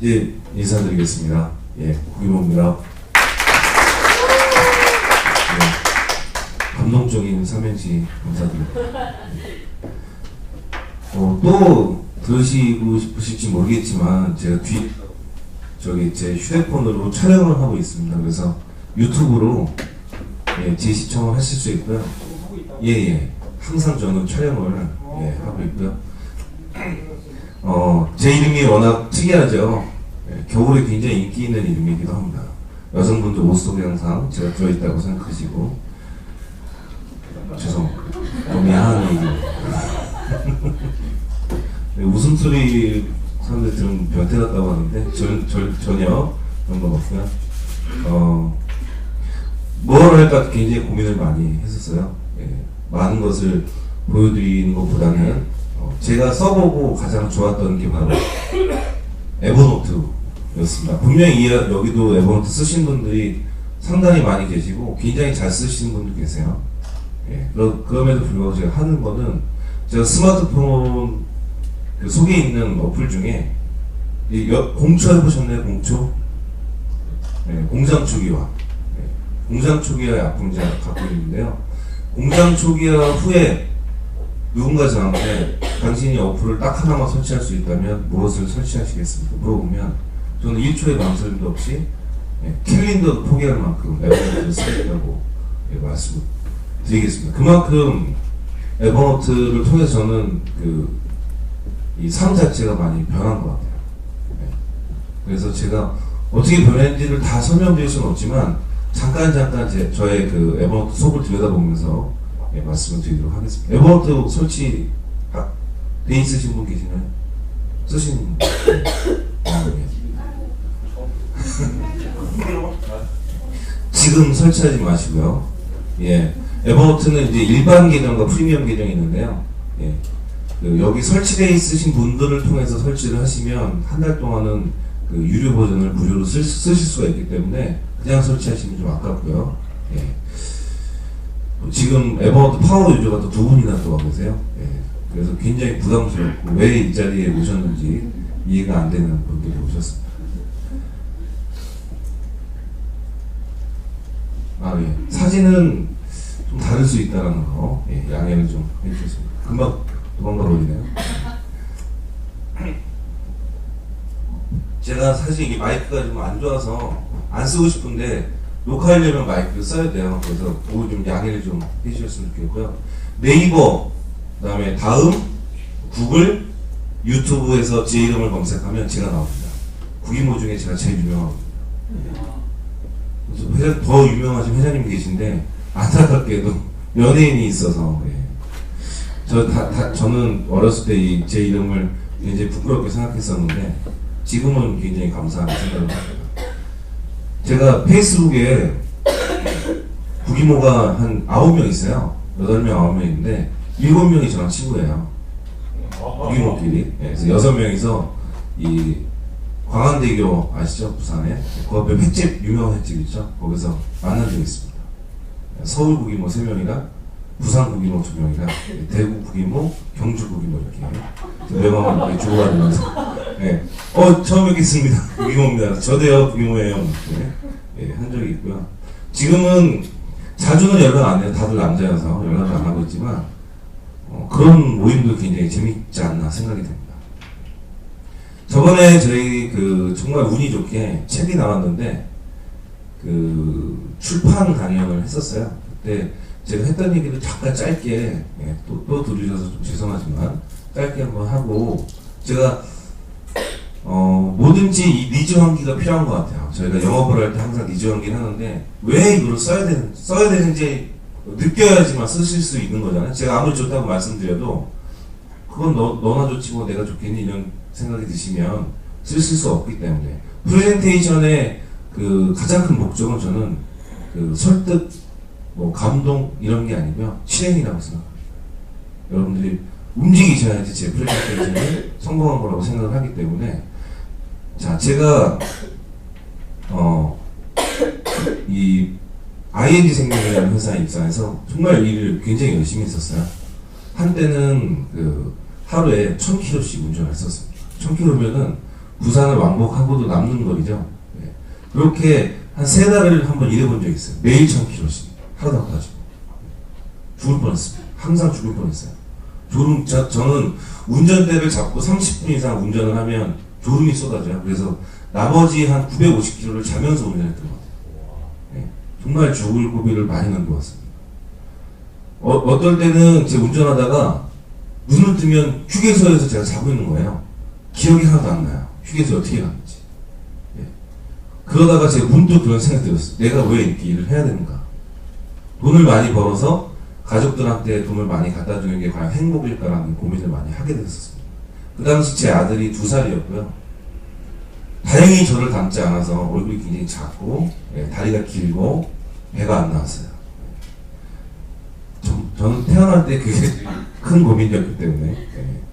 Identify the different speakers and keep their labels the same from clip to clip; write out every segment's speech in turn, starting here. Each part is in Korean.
Speaker 1: 예, 인사드리겠습니다. 예, 구기모입니다. 예, 감동적인 삼행시 감사드립니다. 또 들으시고 싶으실지 모르겠지만 제가 제 휴대폰으로 촬영을 하고 있습니다. 그래서 유튜브로 제 시청을 하실 수 있고요. 예, 항상 저는 촬영을 하고 있고요. 제 이름이 워낙 특이하죠. 겨울에 굉장히 인기 있는 이름이기도 합니다. 여성분들 옷 속에 항상 제가 들어있다고 생각하시고, 죄송합니다. 너무 야한 얘기. 웃음소리 사람들 들으면 변태 같다고 하는데 전혀 그런 건 없고요. 뭘 할까 굉장히 고민을 많이 했었어요. 많은 것을 보여드리는 것보다는 제가 써보고 가장 좋았던 게 바로 에버노트였습니다. 분명히 여기도 에버노트 쓰신 분들이 상당히 많이 계시고 굉장히 잘 쓰시는 분도 계세요. 그럼에도 불구하고 제가 하는 거는 제가 스마트폰 그 속에 있는 어플 중에 공초 해보셨나요? 공초? 공장 초기화. 공장 초기화 약품 제가 갖고 있는데요. 공장 초기화 후에 누군가 저한테 당신이 어플을 딱 하나만 설치할 수 있다면 무엇을 설치하시겠습니까? 물어보면 저는 1초의 망설임도 없이 캘린더도 포기할 만큼 에버노트를 쓰겠다고 말씀드리겠습니다. 그만큼 에버노트를 통해서 저는 이 삶 자체가 많이 변한 것 같아요. 그래서 제가 어떻게 변했는지를 다 설명드릴 수는 없지만 잠깐 저의 그 에버노트 속을 들여다보면서 말씀을 드리도록 하겠습니다. 에버노트 설치 돼 있으신 분 계시나요? 쓰시는 분? 지금 설치하지 마시고요. 에버노트는 이제 일반 계정과 프리미엄 계정이 있는데요. 여기 설치되어 있으신 분들을 통해서 설치를 하시면 한 달 동안은 그 유료 버전을 무료로 쓰실 수가 있기 때문에 그냥 설치하시면 좀 아깝고요. 지금 에버노트 파워 유저가 또 2분이나 또 계세요. 그래서 굉장히 부담스럽고 왜 이 자리에 오셨는지 이해가 안 되는 분들이 오셨습니다. 사진은 좀 다를 수 있다는 거 양해를 좀 해주셨습니다. 금방 도망가 버리네요. 제가 사실 이 마이크가 좀 안 좋아서 안 쓰고 싶은데 녹화하려면 마이크를 써야 돼요. 그래서 그거 좀 양해를 좀 해주셨으면 좋겠고요. 네이버, 그 다음에 다음, 구글, 유튜브에서 제 이름을 검색하면 제가 나옵니다. 구기모 중에 제가 제일 유명하거든요. 그래서 더 유명하신 회장님이 계신데 안타깝게도 연예인이 있어서 저는 어렸을 때 제 이름을 굉장히 부끄럽게 생각했었는데 지금은 굉장히 감사하게 생각을 합니다. 제가 페이스북에 구기모가 한 9명 있어요. 8명, 9명인데 7명이 저랑 친구예요. 구기모끼리. 그래서 6명이서 이 광안대교 아시죠? 부산에 그 앞에 횟집, 유명한 횟집 있죠? 거기서 만난 적이 있습니다. 서울 구기모 3명이랑 부산 구기모 2명이랑 대구 구기모, 경주 구기모 이렇게 명함을 이렇게 주고받으면서 처음 뵙겠습니다. 구기모입니다. 저도요 구기모예요. 한 적이 있고요. 지금은 자주는 연락 안 해요. 다들 남자여서 연락을 안 하고 있지만 그런 모임도 굉장히 재밌지 않나 생각이 됩니다. 저번에 저희 정말 운이 좋게 책이 나왔는데 출판 강연을 했었어요. 그때 제가 했던 얘기를 잠깐 짧게 또 들으셔서 좀 죄송하지만 짧게 한번 하고 제가 뭐든지 이 니즈 환기가 필요한 것 같아요. 저희가 영업을 할 때 항상 니즈 환기를 하는데 왜 이거를 써야 되는지 느껴야지만 쓰실 수 있는 거잖아요. 제가 아무리 좋다고 말씀드려도 그건 너나 좋지 뭐 내가 좋겠니 이런 생각이 드시면 쓰실 수 없기 때문에 프레젠테이션의 가장 큰 목적은 저는 설득, 감동 이런 게 아니고요. 실행이라고 생각합니다. 여러분들이 움직이셔야지 제 프레젠테이션이 성공한 거라고 생각을 하기 때문에 자, 제가 이 ING 생명이라는 회사에 입사해서 정말 일을 굉장히 열심히 했었어요. 한때는 하루에 1000km씩 운전을 했었습니다. 1000km면은 부산을 왕복하고도 남는 거리죠. 예. 그렇게 한 3달을 한번 일해본 적이 있어요. 매일 1000km씩. 하루도 안 빠지고. 죽을 뻔했습니다. 항상 죽을 뻔했어요. 저는 운전대를 잡고 30분 이상 운전을 하면 졸음이 쏟아져요. 그래서 나머지 한 950km를 자면서 운전했던 것 같아요. 네. 정말 죽을 고비를 많이 넘겨왔습니다. 어떨 때는 제가 운전하다가 눈을 뜨면 휴게소에서 제가 자고 있는 거예요. 기억이 하나도 안 나요. 휴게소에 어떻게 갔는지. 네. 그러다가 제가 문득 그런 생각이 들었어요. 내가 왜 이렇게 일을 해야 되는가. 돈을 많이 벌어서 가족들한테 돈을 많이 갖다 주는 게 과연 행복일까라는 고민을 많이 하게 됐었습니다. 그 당시 제 아들이 2살이었고요. 다행히 저를 닮지 않아서 얼굴이 굉장히 작고, 예, 다리가 길고, 배가 안 나왔어요. 저는 태어날 때 그게 큰 고민이었기 때문에. 예.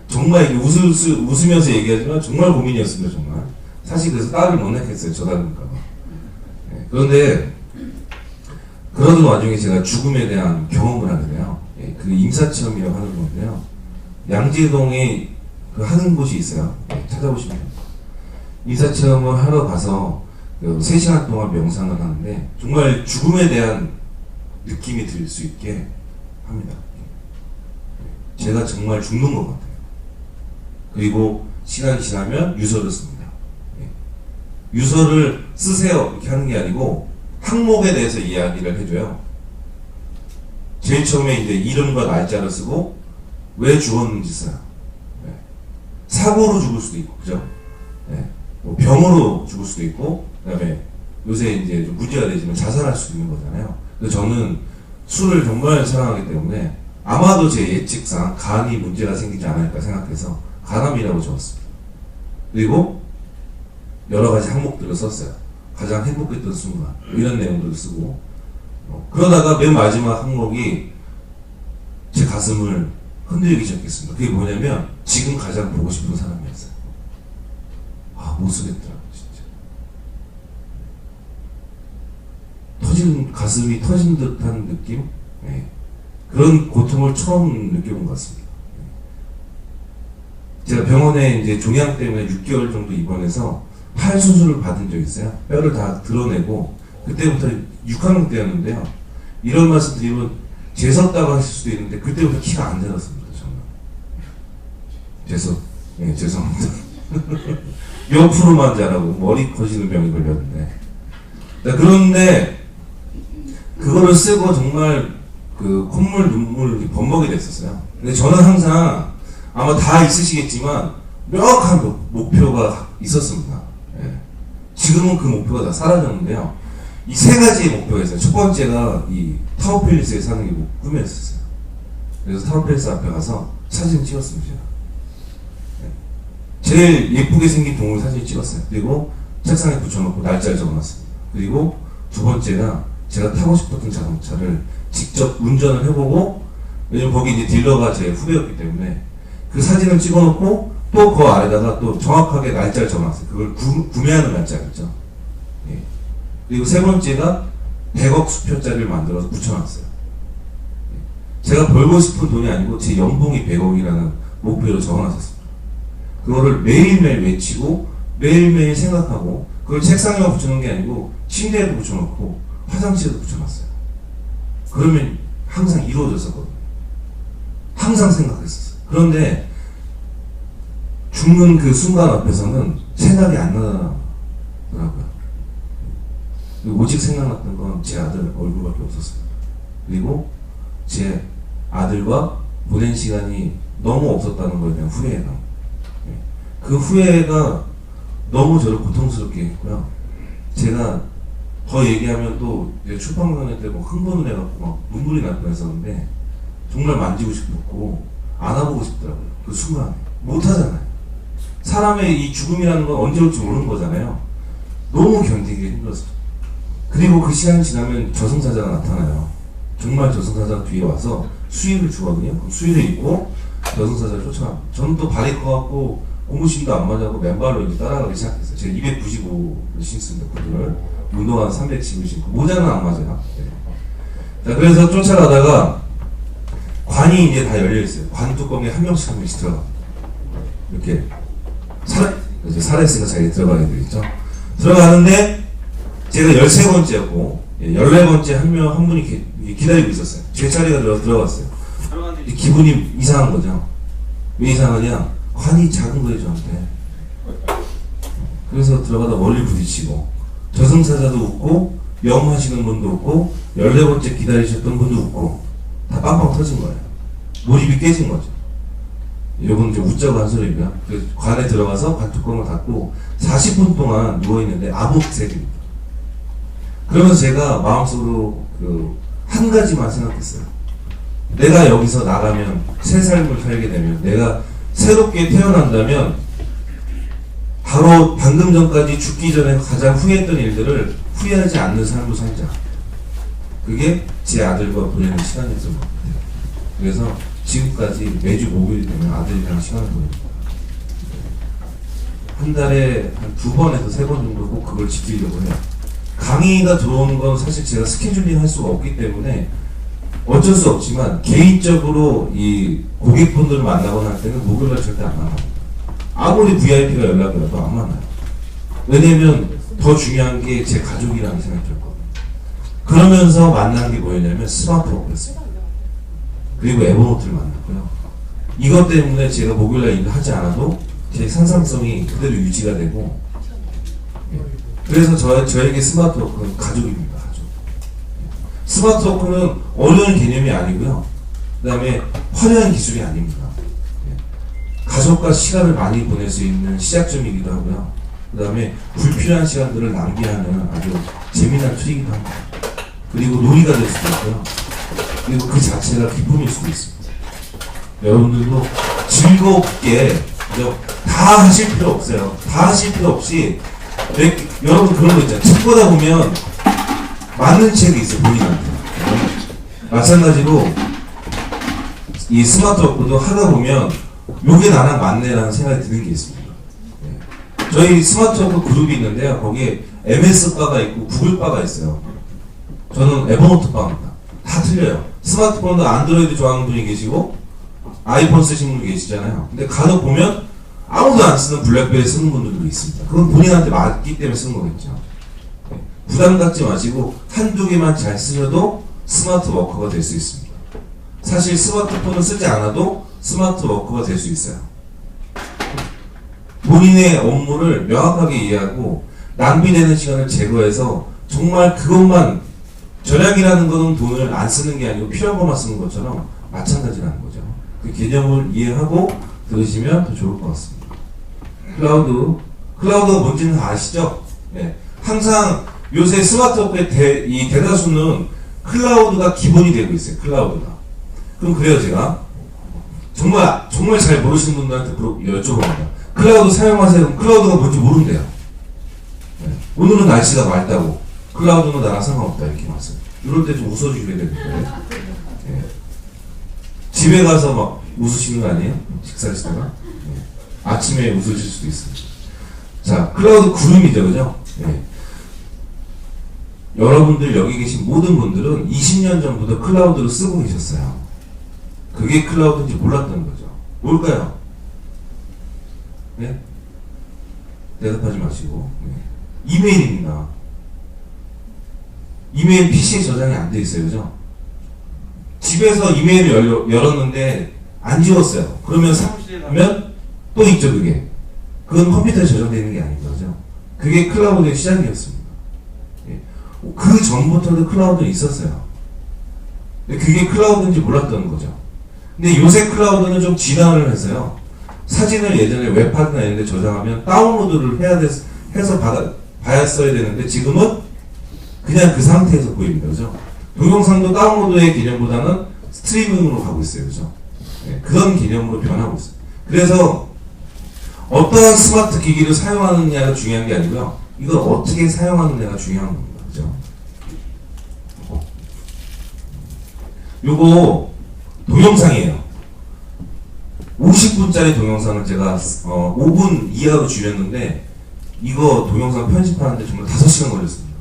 Speaker 1: 정말 웃으면서 얘기하지만 정말 고민이었습니다, 정말. 사실 그래서 딸을 못 낳겠어요, 저 닮을까봐. 예. 그런데, 그러던 와중에 제가 죽음에 대한 경험을 하는데요. 예, 그 임사체험이라고 하는 건데요. 양재동에 그 하는 곳이 있어요. 예, 찾아보시면 됩니다. 임사체험을 하러 가서 그 3시간 동안 명상을 하는데 정말 죽음에 대한 느낌이 들 수 있게 합니다. 예, 제가 정말 죽는 것 같아요. 그리고 시간이 지나면 유서를 씁니다. 예, 유서를 쓰세요 이렇게 하는 게 아니고 항목에 대해서 이야기를 해줘요. 제일 처음에 이제 이름과 날짜를 쓰고 왜 죽었는지 써요. 네. 사고로 죽을 수도 있고, 그죠? 네. 뭐 병으로 죽을 수도 있고, 그다음에 요새 이제 좀 문제가 되지만 자살할 수도 있는 거잖아요. 그래서 저는 술을 정말 사랑하기 때문에 아마도 제 예측상 간이 문제가 생기지 않을까 생각해서 간암이라고 적었습니다. 그리고 여러 가지 항목들을 썼어요. 가장 행복했던 순간 이런 내용들을 쓰고 그러다가 맨 마지막 항목이 제 가슴을 흔들기 시작했습니다. 그게 뭐냐면 지금 가장 보고 싶은 사람이었어요. 아, 못 쓰겠더라고 진짜. 가슴이 터진 듯한 느낌? 네. 그런 고통을 처음 느껴본 것 같습니다. 제가 병원에 이제 종양 때문에 6개월 정도 입원해서 팔 수술을 받은 적이 있어요. 뼈를 다 드러내고 그때부터 6학년 때였는데요. 이런 말씀 드리면 재섰다고 하실 수도 있는데 그때부터 키가 안 내렸습니다. 정말. 네, 죄송합니다. 옆으로만 자라고 머리 커지는 병이 걸렸는데 그런데 그거를 쓰고 정말 그 콧물 눈물이 범벅이 됐었어요. 근데 저는 항상 아마 다 있으시겠지만 명확한 목표가 있었습니다. 예. 지금은 그 목표가 다 사라졌는데요. 이 3가지의 목표가 있어요. 첫 번째가 이 타워팰리스에 사는 게 꿈이었어요. 그래서 타워팰리스 앞에 가서 사진을 찍었습니다. 예. 제일 예쁘게 생긴 동물 사진을 찍었어요. 그리고 책상에 붙여놓고 날짜를 적어놨습니다. 그리고 두 번째가 제가 타고 싶었던 자동차를 직접 운전을 해보고, 왜냐면 거기 이제 딜러가 제 후배였기 때문에 그 사진을 찍어놓고 또 그 아래다가 또 정확하게 날짜를 적어놨어요. 그걸 구매하는 날짜겠죠. 예. 그리고 세 번째가 100억 수표짜리를 만들어서 붙여놨어요. 예. 제가 벌고 싶은 돈이 아니고 제 연봉이 100억이라는 목표로 적어놨었습니다. 그거를 매일매일 외치고 매일매일 생각하고 그걸 책상에만 붙여놓은 게 아니고 침대에도 붙여놓고 화장실에도 붙여놨어요. 그러면 항상 이루어졌었거든요. 항상 생각했었어요. 그런데 죽는 그 순간 앞에서는 생각이 안 나더라고요. 오직 생각났던 건 제 아들 얼굴밖에 없었습니다. 그리고 제 아들과 보낸 시간이 너무 없었다는 거에 대한 후회감. 그 후회가 너무 저를 고통스럽게 했고요. 제가 더 얘기하면 또 출판관에 때 뭐 흥분을 해갖고 막 눈물이 날 뻔했었는데 정말 만지고 싶었고 안아보고 싶더라고요. 그 순간에 못하잖아요. 사람의 이 죽음이라는 건 언제 올지 모르는 거잖아요. 너무 견디기 힘들었어요. 그리고 그 시간이 지나면 저승사자가 나타나요. 정말 저승사자가 뒤에 와서 수의를 주거든요. 그럼 수의를 입고 저승사자를 쫓아갑니다. 저는 또 발이 커갖고 고무신도 안 맞아고 맨발로 이제 따라가기 시작했어요. 제가 295를 신습니다. 구두를. 운동화는 310을 신고 모자는 안 맞아요. 네. 자, 그래서 쫓아가다가 관이 이제 다 열려있어요. 관 뚜껑에 한 명씩 들어갑니다. 이렇게 살아있으니까 자기 들어가게 되겠죠. 들어가는데 제가 13번째였고 14번째 한 분이 기다리고 있었어요. 제 차례가 들어갔어요. 들어갔는데 기분이 이상한 거죠. 왜 이상하냐? 관이 작은 거예요, 저한테. 그래서 들어가다 멀리 부딪히고 저승사자도 웃고 영하시는 분도 웃고 14번째 기다리셨던 분도 웃고 다 빵빵 터진 거예요. 몰입이 깨진 거죠. 이건 이제 웃자고 한 소리고요. 그 관에 들어가서 관 뚜껑을 닫고 40분 동안 누워있는데 암흑색입니다. 그러면서 제가 마음속으로 한 가지만 생각했어요. 내가 여기서 나가면 새 삶을 살게 되면, 내가 새롭게 태어난다면 바로 방금 전까지 죽기 전에 가장 후회했던 일들을 후회하지 않는 삶을 살자. 그게 제 아들과 보내는 시간이었던 것 같아요. 그래서 지금까지 매주 목요일이 되면 아들이랑 시간을 보냅니다. 한 달에 한 2번에서 3번 정도 꼭 그걸 지키려고 해요. 강의가 들어오는 건 사실 제가 스케줄링 할 수가 없기 때문에 어쩔 수 없지만 개인적으로 이 고객분들을 만나거나 할 때는 목요일날 절대 안 만나요. 아무리 VIP가 연락이 와도 안 만나요. 왜냐면 더 중요한 게 제 가족이라는 생각이 들거든요. 그러면서 만난 게 뭐였냐면 스마트워크였어요. 그리고 에버노트를 만났고요. 이것 때문에 제가 목요일날 일을 하지 않아도 제 상상성이 그대로 유지가 되고, 그래서 저에게 스마트워크는 가족입니다. 가족. 스마트워크는 어려운 개념이 아니고요. 그 다음에 화려한 기술이 아닙니다. 가족과 시간을 많이 보낼 수 있는 시작점이기도 하고요. 그 다음에 불필요한 시간들을 낭비하는 아주 재미난 툴이기도 합니다. 그리고 놀이가 될 수도 있고요. 그리고 그 자체가 기쁨일 수도 있습니다. 여러분들도 즐겁게 다 하실 필요 없어요. 다 하실 필요 없이 여러분 그런 거 있잖아요. 책 보다 보면 맞는 책이 있어요. 본인한테. 마찬가지로 이 스마트워크도 하다 보면 요게 나랑 맞네라는 생각이 드는 게 있습니다. 저희 스마트워크 그룹이 있는데요. 거기에 MS바가 있고 구글바가 있어요. 저는 에버노트바입니다. 다 틀려요. 스마트폰도 안드로이드 좋아하는 분이 계시고 아이폰 쓰시는 분이 계시잖아요. 근데 간혹 보면 아무도 안 쓰는 블랙베리 쓰는 분들도 있습니다. 그건 본인한테 맞기 때문에 쓰는 거겠죠. 부담 갖지 마시고 한두 개만 잘 쓰셔도 스마트워커가 될 수 있습니다. 사실 스마트폰을 쓰지 않아도 스마트워커가 될 수 있어요. 본인의 업무를 명확하게 이해하고 낭비되는 시간을 제거해서 정말 그것만, 절약이라는 것은 돈을 안 쓰는 게 아니고 필요한 것만 쓰는 것처럼 마찬가지라는 거죠. 그 개념을 이해하고 들으시면 더 좋을 것 같습니다. 클라우드가 뭔지는 아시죠? 네. 항상 요새 스마트워크의 이 대다수는 클라우드가 기본이 되고 있어요. 클라우드가. 그럼 그래요, 제가 정말 잘 모르시는 분들한테 여쭤봅니다. 클라우드 사용하세요? 그럼 클라우드가 뭔지 모른대요. 네. 오늘은 날씨가 맑다고 클라우드는 나랑 상관없다 이렇게 말씀. 이럴 때 좀 웃어주셔야 되는데. 네. 집에 가서 막 웃으시는 거 아니에요? 식사하시다가? 네. 아침에 웃으실 수도 있습니다. 자, 클라우드 구름이죠, 그죠? 네. 여러분들 여기 계신 모든 분들은 20년 전부터 클라우드를 쓰고 계셨어요. 그게 클라우드인지 몰랐던 거죠. 뭘까요? 네? 대답하지 마시고. 네. 이메일입니다. 이메일 PC에 저장이 안 돼 있어요, 그죠? 집에서 이메일을 열었는데 안 지웠어요. 그러면 사무실에 가면 또 있죠, 그게. 그건 컴퓨터에 저장되어 있는 게 아닌 거죠. 그게 클라우드의 시작이었습니다. 그 전부터도 클라우드는 있었어요. 근데 그게 클라우드인지 몰랐던 거죠. 근데 요새 클라우드는 좀 진화를 해서요. 사진을 예전에 웹하드나 이런 데 저장하면 다운로드를 해서 봐야 되는데 지금은 그냥 그 상태에서 보입니다. 그죠? 동영상도 다운로드의 개념보다는 스트리밍으로 가고 있어요. 그죠? 네, 그런 개념으로 변하고 있어요. 그래서 어떠한 스마트 기기를 사용하느냐가 중요한 게 아니고요. 이걸 어떻게 사용하느냐가 중요한 겁니다. 그죠? 요거 동영상이에요. 50분짜리 동영상을 제가 5분 이하로 줄였는데 이거 동영상 편집하는데 정말 5시간 걸렸습니다.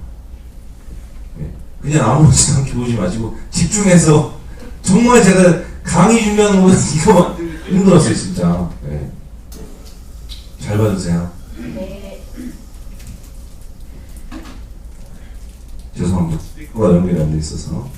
Speaker 1: 네. 그냥 아무렇지도 않게 보지 마시고 집중해서 정말 제가 강의 준비하는 거보다 이거 힘들었어요 진짜. 네. 잘 봐주세요.
Speaker 2: 네.
Speaker 1: 죄송합니다. 스피커가 연결이 안 돼 있어서.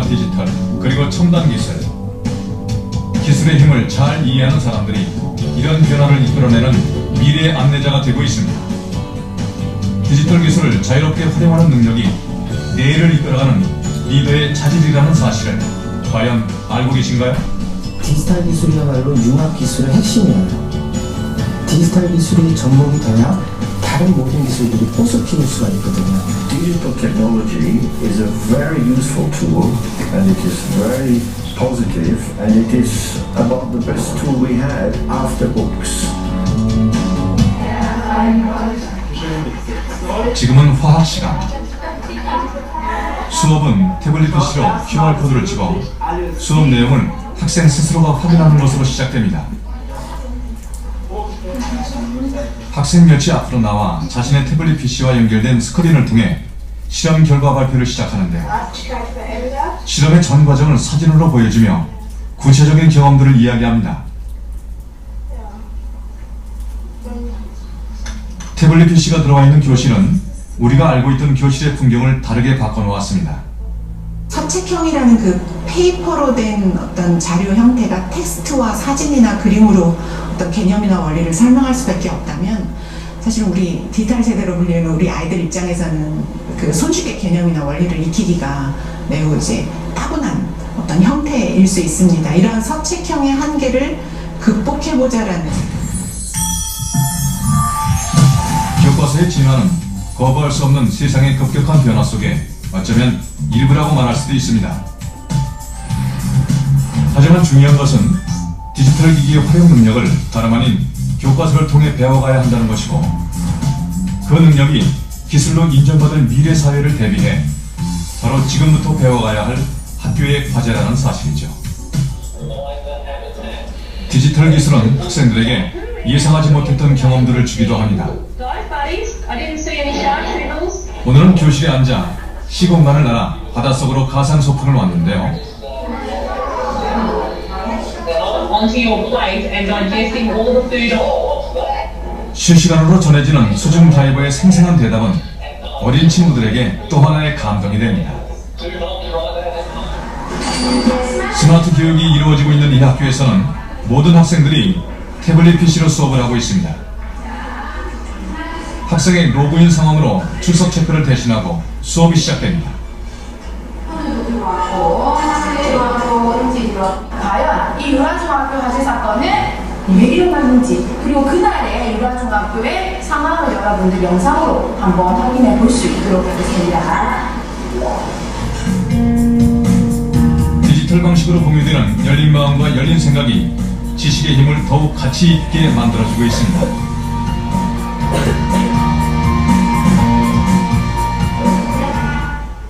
Speaker 3: 디지털 그리고 첨단 기술의 힘을 잘 이해하는 사람들이 이런 변화를 이끌어내는 미래의 안내자가 되고 있습니다. 디지털 기술을 자유롭게 활용하는 능력이 내일을 이끌어가는 리더의 자질이라는 사실을 과연 알고 계신가요?
Speaker 4: 디지털 기술이야말로 융합 기술의 핵심이에요. 디지털 기술이 접목이 돼야 다른 모든 기술들이 꽃을 피울 수가 있거든요.
Speaker 5: Digital technology is a very useful tool and it is very positive and it is about the best tool we had after books.
Speaker 3: 지금은 화학 시간. 수업은 태블릿 PC로 QR코드를 찍어 수업 내용을 학생 스스로가 확인하는 것으로 시작됩니다. 학생 몇이 앞으로 나와 자신의 태블릿 PC와 연결된 스크린을 통해 실험 결과 발표를 시작하는데요. 실험의 전 과정을 사진으로 보여주며 구체적인 경험들을 이야기합니다. 태블릿 PC가 들어와 있는 교실은 우리가 알고 있던 교실의 풍경을 다르게 바꿔놓았습니다.
Speaker 6: 서책형이라는 그 페이퍼로 된 어떤 자료 형태가 텍스트와 사진이나 그림으로 어떤 개념이나 원리를 설명할 수밖에 없다면 사실 우리 디지털 세대로 불리는 우리 아이들 입장에서는 그 손쉽게 개념이나 원리를 익히기가 매우 이제 타고난 어떤 형태일 수 있습니다. 이런 서책형의 한계를 극복해보자라는
Speaker 3: 교과서의 진화는 거부할 수 없는 세상의 급격한 변화 속에 어쩌면 일부라고 말할 수도 있습니다. 하지만 중요한 것은 디지털 기기의 활용 능력을 다름 아닌 교과서를 통해 배워가야 한다는 것이고 그 능력이 기술로 인정받은 미래 사회를 대비해 바로 지금부터 배워가야 할 학교의 과제라는 사실이죠. 디지털 기술은 학생들에게 예상하지 못했던 경험들을 주기도 합니다. 오늘은 교실에 앉아 시공간을 날아 바닷속으로 가상 소풍을 왔는데요. 실시간으로 전해지는 수중 다이버의 생생한 대답은 어린 친구들에게 또 하나의 감동이 됩니다. 스마트 교육이 이루어지고 있는 이 학교에서는 모든 학생들이 태블릿 PC로 수업을 하고 있습니다. 학생의 로그인 상황으로 출석 체크를 대신하고 수업이 시작됩니다.
Speaker 2: 과연 이 유아중학교 화재 사건은 왜 일어났는지 그리고 그날의 유아중학교의 상황을 여러분들 영상으로 한번 확인해 볼 수 있도록 하겠습니다.
Speaker 3: 디지털 방식으로 공유되는 열린 마음과 열린 생각이 지식의 힘을 더욱 가치 있게 만들어주고 있습니다.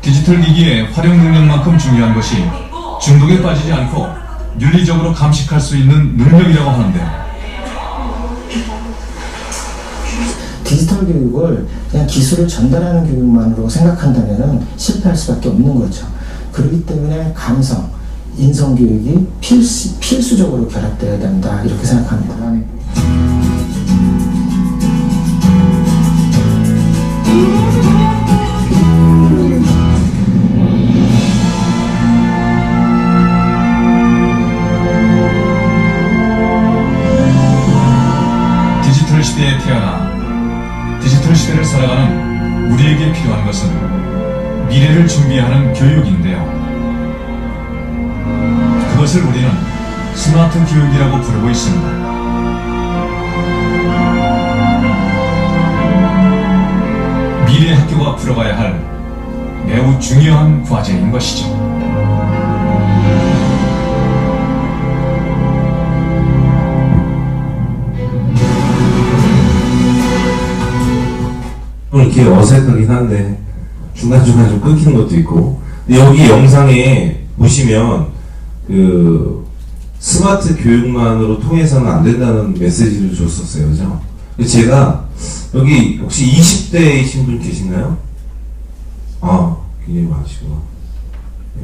Speaker 3: 디지털 기기의 활용 능력만큼 중요한 것이 중독에 빠지지 않고 윤리적으로 감식할 수 있는 능력이라고 하는데요.
Speaker 4: 디지털 교육을 그냥 기술을 전달하는 교육만으로 생각한다면 실패할 수밖에 없는 거죠. 그렇기 때문에 감성, 인성 교육이 필수적으로 결합되어야 된다 이렇게 생각합니다.
Speaker 3: 디지털 시대에 태어나 디지털 시대를 살아가는 우리에게 필요한 것은 미래를 준비하는 교육인데요. 그것을 우리는 스마트 교육이라고 부르고 있습니다. 미래 학교가 풀어가야 할 매우 중요한 과제인 것이죠.
Speaker 1: 이렇게 어색하긴 한데 중간중간 좀 끊기는 것도 있고. 근데 여기 영상에 보시면 그 스마트 교육만으로 통해서는 안 된다는 메시지를 줬었어요, 그죠? 근데 제가 여기 혹시 20대이신 분 계신가요? 아, 굉장히 많으시구나. 네.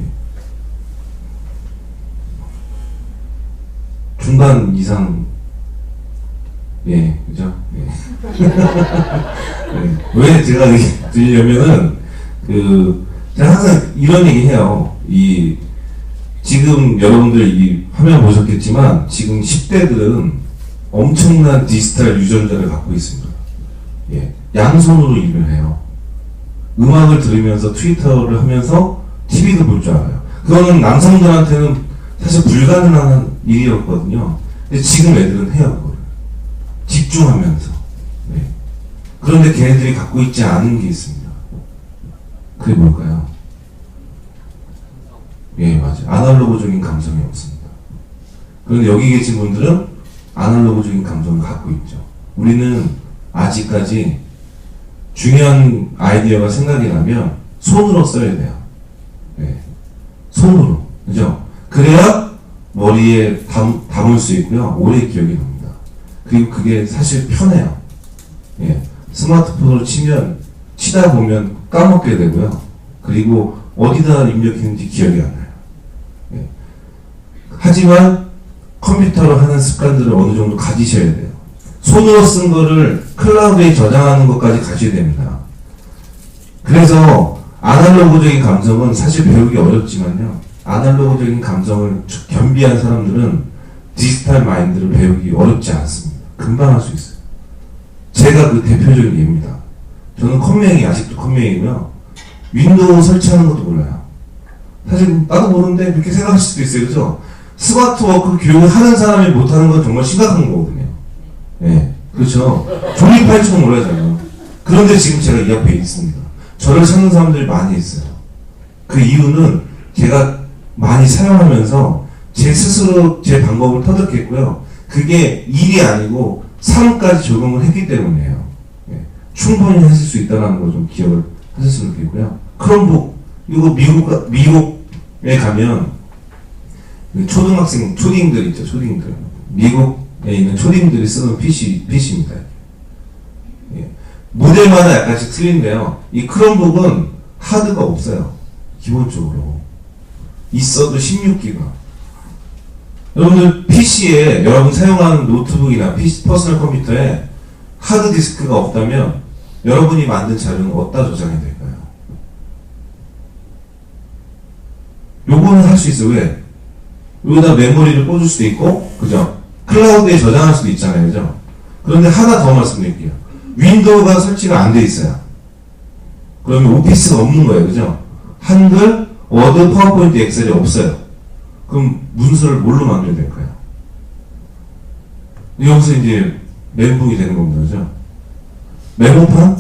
Speaker 1: 중간 이상, 예, 그죠? 네. 네. 왜 제가 이렇게 드리려면은, 제가 항상 이런 얘기 해요. 지금 여러분들 이 화면 보셨겠지만, 지금 10대들은 엄청난 디지털 유전자를 갖고 있습니다. 예. 양손으로 일을 해요. 음악을 들으면서 트위터를 하면서 TV도 볼 줄 알아요. 그거는 남성들한테는 사실 불가능한 일이었거든요. 근데 지금 애들은 해요, 그걸. 집중하면서. 네. 그런데 걔네들이 갖고 있지 않은 게 있습니다. 그게 뭘까요? 예, 맞아요. 아날로그적인 감성이 없습니다. 그런데 여기 계신 분들은 아날로그적인 감성을 갖고 있죠. 우리는 아직까지 중요한 아이디어가 생각이 나면 손으로 써야 돼요. 네. 손으로. 그죠? 그래야 머리에 담을 수 있고요. 오래 기억이 납니다. 그리고 그게 사실 편해요. 예. 스마트폰으로 치다 보면 까먹게 되고요. 그리고 어디다 입력했는지 기억이 안 나요. 예. 하지만 컴퓨터로 하는 습관들을 어느 정도 가지셔야 돼요. 손으로 쓴 거를 클라우드에 저장하는 것까지 가셔야 됩니다. 그래서 아날로그적인 감성은 사실 배우기 어렵지만요. 아날로그적인 감성을 겸비한 사람들은 디지털 마인드를 배우기 어렵지 않습니다. 금방 할 수 있어요. 제가 그 대표적인 예입니다. 저는 아직도 컴맹이고요. 윈도우 설치하는 것도 몰라요. 사실 나도 모르는데 그렇게 생각할 수도 있어요. 그죠? 스마트워크 교육을 하는 사람이 못하는 건 정말 심각한 거거든요. 네, 그렇죠. 조립할 줄은 몰라요. 그런데 지금 제가 이 앞에 있습니다. 저를 찾는 사람들이 많이 있어요. 그 이유는 제가 많이 사용하면서 제 스스로 제 방법을 터득했고요. 그게 일이 아니고 삶까지 적용을 했기 때문이에요. 네, 충분히 하실 수 있다는 거 좀 기억을 하셨으면 좋겠고요. 크롬북, 이거 미국에 가면 초등학생, 초딩들 있죠, 초딩들. 미국에 있는 초딩들이 쓰는 PC입니다. 예. 모델마다 약간씩 틀린데요. 이 크롬북은 하드가 없어요. 기본적으로. 있어도 16기가. 여러분들 PC에, 여러분 사용하는 노트북이나 퍼스널 컴퓨터에 하드디스크가 없다면 여러분이 만든 자료는 어디다 저장이 될까요? 요거는 할 수 있어요. 왜? 여기다 메모리를 꽂을 수도 있고, 그죠? 클라우드에 저장할 수도 있잖아요. 그죠? 그런데 하나 더 말씀드릴게요. 윈도우가 설치가 안 돼 있어요. 그러면 오피스가 없는 거예요. 그죠? 한글, 워드, 파워포인트, 엑셀이 없어요. 그럼 문서를 뭘로 만들어야 될까요? 여기서 이제 멘붕이 되는 겁니다. 그죠? 메모판?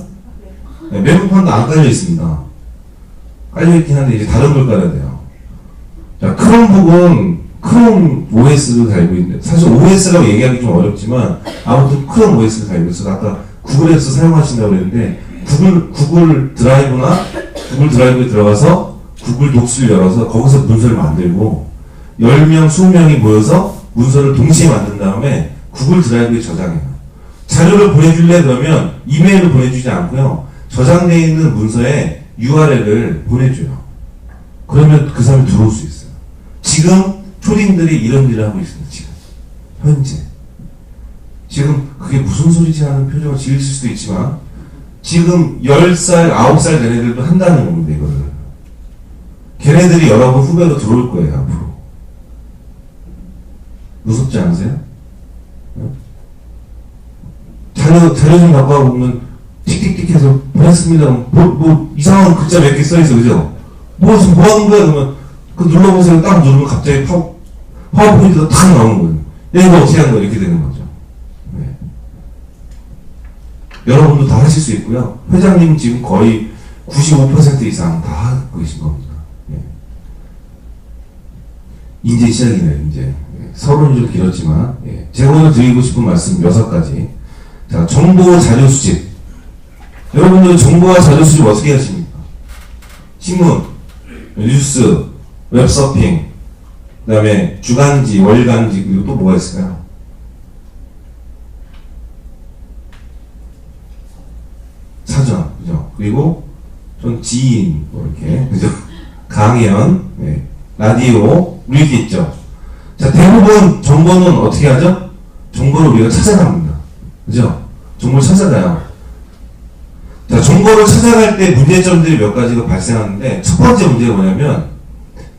Speaker 1: 네, 메모판도 안 깔려 있습니다. 깔려 있긴 한데 이제 다른 걸 깔아야 돼요. 자, 크롬북은 크롬 OS를 달고 있는데, 사실 OS라고 얘기하기 좀 어렵지만, 아무튼 크롬 OS를 달고 있어서, 아까 구글에서 사용하신다고 그랬는데, 구글 드라이브에 들어가서, 구글 독스를 열어서, 거기서 문서를 만들고, 10명, 20명이 모여서 문서를 동시에 만든 다음에, 구글 드라이브에 저장해요. 자료를 보내줄래? 그러면, 이메일을 보내주지 않고요, 저장되어 있는 문서에 URL을 보내줘요. 그러면 그 사람이 들어올 수 있어요. 지금, 초딩들이 이런 일을 하고 있습니다. 지금 현재 지금 그게 무슨 소리지 하는 표정을 지으실 수도 있지만 지금 10살, 9살 걔네들도 한다는 겁니다. 이거를 걔네들이 여러분 후배로 들어올 거예요. 앞으로 무섭지 않으세요? 자료 좀 갖고 와보면 틱틱틱 해서 보냈습니다. 뭐 이상한 글자 몇 개 써있어. 그죠? 뭐 지금 뭐 하는 거야? 그러면 그 눌러보세요. 딱 누르면 갑자기 파워포인트가 탁 나오는 거예요. 이거 어떻게 하는 거야? 이렇게 되는 거죠. 네. 여러분도 다 하실 수 있고요. 회장님 지금 거의 95% 이상 다 하고 계신 겁니다. 네. 이제 시작이네요. 이제 서론이 좀 길었지만 제가 오늘 드리고 싶은 말씀 6가지. 자, 정보 자료 수집. 여러분들 정보와 자료 수집 어떻게 하십니까? 신문, 뉴스, 웹서핑, 그 다음에 주간지, 월간지, 그리고 또 뭐가 있을까요? 사전, 그죠? 그리고 좀 지인, 뭐 이렇게, 그죠? 강연, 네. 라디오, 이렇게 있죠. 자, 대부분 정보는 어떻게 하죠? 정보를 우리가 찾아갑니다. 그죠? 정보를 찾아가요. 자, 정보를 찾아갈 때 문제점들이 몇 가지가 발생하는데, 첫 번째 문제가 뭐냐면,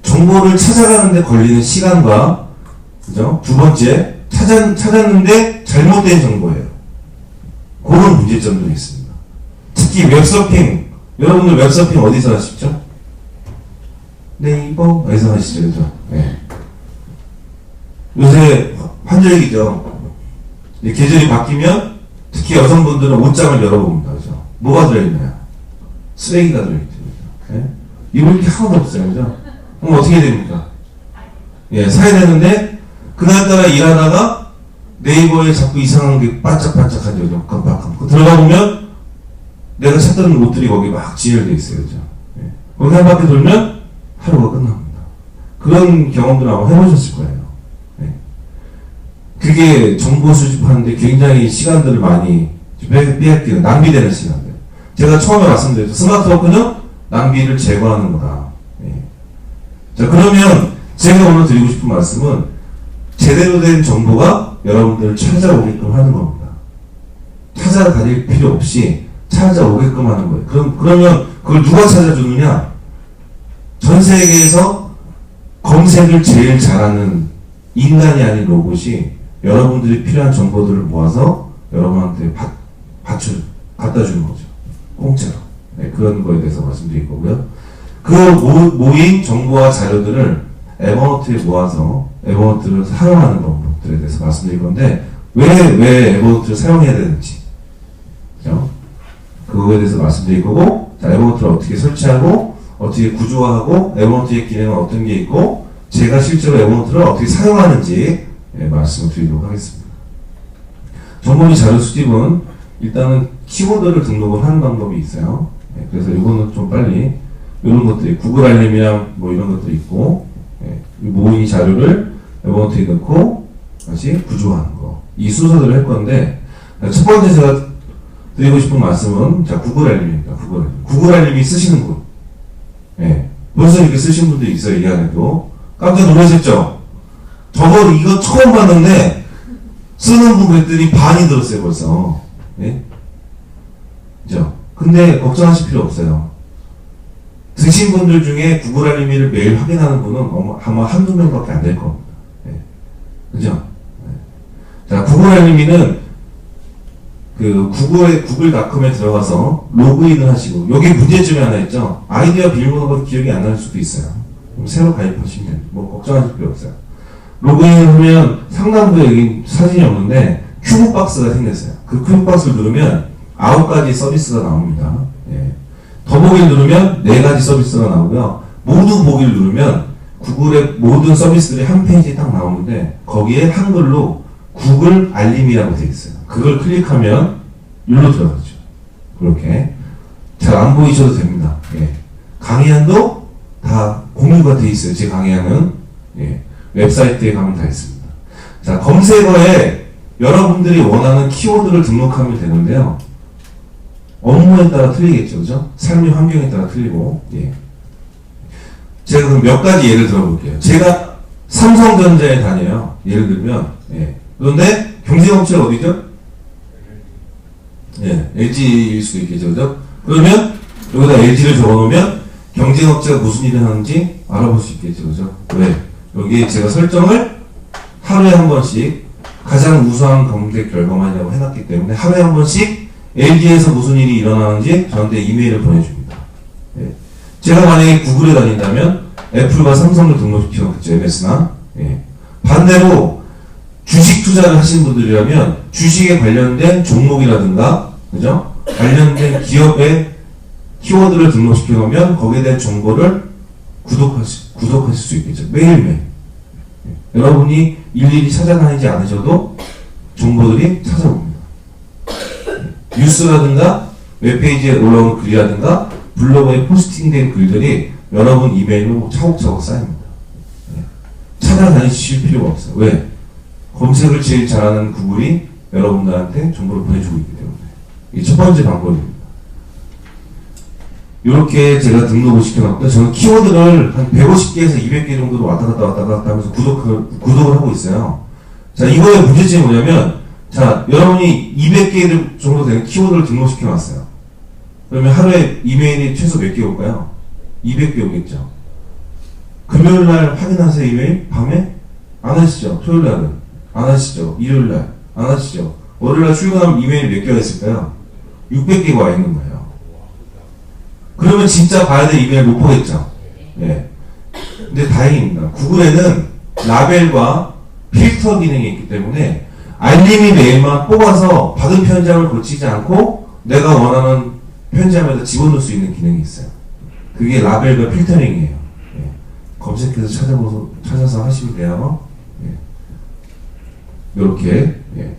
Speaker 1: 정보를 찾아가는데 걸리는 시간과, 그죠? 두 번째, 찾았는데 잘못된 정보예요. 그런 문제점들이 있습니다. 특히 웹서핑, 여러분들 웹서핑 어디서 하시죠? 네이버에서 하시죠, 그죠? 네. 요새 환절기죠. 계절이 바뀌면 특히 여성분들은 옷장을 열어봅니다, 그죠? 뭐가 들어있나요? 쓰레기가 들어있죠, 네? 입을 게 하나도 없어요, 그죠? 그럼 어떻게 됩니까? 예, 사야 되는데 그날따라 일하다가 네이버에 자꾸 이상한 게 반짝반짝하죠, 그죠? 깜빡깜빡 들어가 보면 내가 찾던 옷들이 거기 막 진열되어 있어요, 그죠? 예. 거기 한 바퀴 돌면 하루가 끝납니다. 그런 경험들 아마 해보셨을 거예요. 예. 그게 정보 수집하는데 굉장히 시간들을 많이 빼앗기는, 낭비되는 시간들. 제가 처음에 말씀드렸죠. 스마트워크는 낭비를 제거하는 거다. 예. 자, 그러면 제가 오늘 드리고 싶은 말씀은 제대로 된 정보가 여러분들을 찾아오게끔 하는 겁니다. 찾아다닐 필요 없이 찾아오게끔 하는 거예요. 그러면 그걸 누가 찾아주느냐? 전 세계에서 검색을 제일 잘하는 인간이 아닌 로봇이 여러분들이 필요한 정보들을 모아서 여러분한테 갖다 주는 거죠. 공짜로. 네, 그런 거에 대해서 말씀드릴 거고요. 그 모인 정보와 자료들을 에버노트에 모아서 에버노트를 사용하는 방법들에 대해서 말씀드릴 건데, 왜 에버노트를 사용해야 되는지, 그죠? 그거에 대해서 말씀드릴 거고, 자, 에버노트를 어떻게 설치하고, 어떻게 구조화하고, 에버노트의 기능은 어떤 게 있고, 제가 실제로 에버노트를 어떻게 사용하는지 말씀을 드리도록 하겠습니다. 정보 및 자료 수집은 일단은 키워드를 등록을 하는 방법이 있어요. 그래서 이거는 좀 빨리, 이런 것들이 구글 알림이랑 뭐 이런 것들이 있고, 모의 자료를 에버노트에 넣고 다시 구조하는 거. 이 순서대로 할 건데, 첫 번째 제가 드리고 싶은 말씀은, 자, 구글 알림입니다. 구글 알림이 쓰시는 분. 예. 벌써 이렇게 쓰신 분들이 있어요, 이 안에도. 깜짝 놀라셨죠? 저거 이거 처음 봤는데, 쓰는 분 그랬더니 반이 들었어요, 벌써. 예? 그죠? 근데 걱정하실 필요 없어요. 드신 분들 중에 구글 알림이를 매일 확인하는 분은 아마 한두 명밖에 안 될 겁니다. 예. 그죠? 예. 자, 구글 알림이는 그 구글닷컴에 들어가서 로그인을 하시고, 여기 문제점이 하나 있죠? 아이디와 비밀번호가 기억이 안 날 수도 있어요. 그럼 새로 가입하시면 됩니다. 뭐 걱정하실 필요 없어요. 로그인을 하면 상단부에 여기 사진이 없는데 큐브박스가 생겼어요. 그 큐브박스를 누르면 9가지 서비스가 나옵니다. 예. 더보기를 누르면 4가지 서비스가 나오고요. 모두 보기를 누르면 구글의 모든 서비스들이 한 페이지에 딱 나오는데, 거기에 한글로 구글 알림이라고 되어 있어요. 그걸 클릭하면 여기로 들어가죠. 그렇게 잘 안 보이셔도 됩니다. 예. 강의안도 다 공유가 되어 있어요. 제 강의안은 웹사이트에 가면 다 있습니다. 자, 검색어에 여러분들이 원하는 키워드를 등록하면 되는데요. 업무에 따라 틀리겠죠, 그죠? 삶의 환경에 따라 틀리고, 예. 제가 그럼 몇 가지 예를 들어볼게요. 제가 삼성전자에 다녀요. 예를 들면, 예. 그런데 경쟁업체가 어디죠? 예, LG일 수도 있겠죠, 그죠? 그러면 여기다 LG를 적어놓으면 경쟁업체가 무슨 일을 하는지 알아볼 수 있겠죠, 그죠? 왜? 여기에 제가 설정을 하루에 한 번씩 가장 우수한 검색 결과만이라고 해놨기 때문에 하루에 한 번씩 LG에서 무슨 일이 일어나는지 저한테 이메일을 보내줍니다. 예. 제가 만약에 구글에 다닌다면 애플과 삼성을 등록시켜놓겠죠, MS나. 예. 반대로 주식 투자를 하신 분들이라면 주식에 관련된 종목이라든가, 그죠? 관련된 기업의 키워드를 등록시켜 놓으면 거기에 대한 정보를 구독하실 수 있겠죠. 매일매일. 예. 여러분이 일일이 찾아다니지 않으셔도 정보들이 찾아옵니다. 예. 뉴스라든가 웹페이지에 올라오는 글이라든가 블로그에 포스팅된 글들이 여러분 이메일로 차곡차곡 쌓입니다. 찾아다니실 필요가 없어요. 왜? 검색을 제일 잘하는 구글이 여러분들한테 정보를 보내주고 있기 때문에. 이게 첫 번째 방법입니다. 이렇게 제가 등록을 시켜놨고요. 저는 키워드를 한 150개에서 200개 정도로 왔다 갔다 하면서 구독을 하고 있어요. 자, 이거의 문제점이 뭐냐면, 자, 여러분이 200개 정도 되는 키워드를 등록시켜놨어요. 그러면 하루에 이메일이 최소 몇 개 올까요? 200개 오겠죠. 금요일날 확인하세요, 이메일? 밤에? 안 하시죠? 토요일날은? 안 하시죠? 일요일날? 안 하시죠? 월요일날 출근하면 이메일 몇 개가 있을까요? 600개가 와 있는 거예요. 그러면 진짜 봐야 될 이메일 못 보겠죠? 예. 근데 다행입니다. 구글에는 라벨과 필터 기능이 있기 때문에 알림이 메일만 뽑아서 받은 편지함을 고치지 않고 내가 원하는 편지함에다 집어넣을 수 있는 기능이 있어요. 그게 라벨과 필터링이에요. 예. 검색해서 찾아서 하시면 돼요. 예. 요렇게, 예.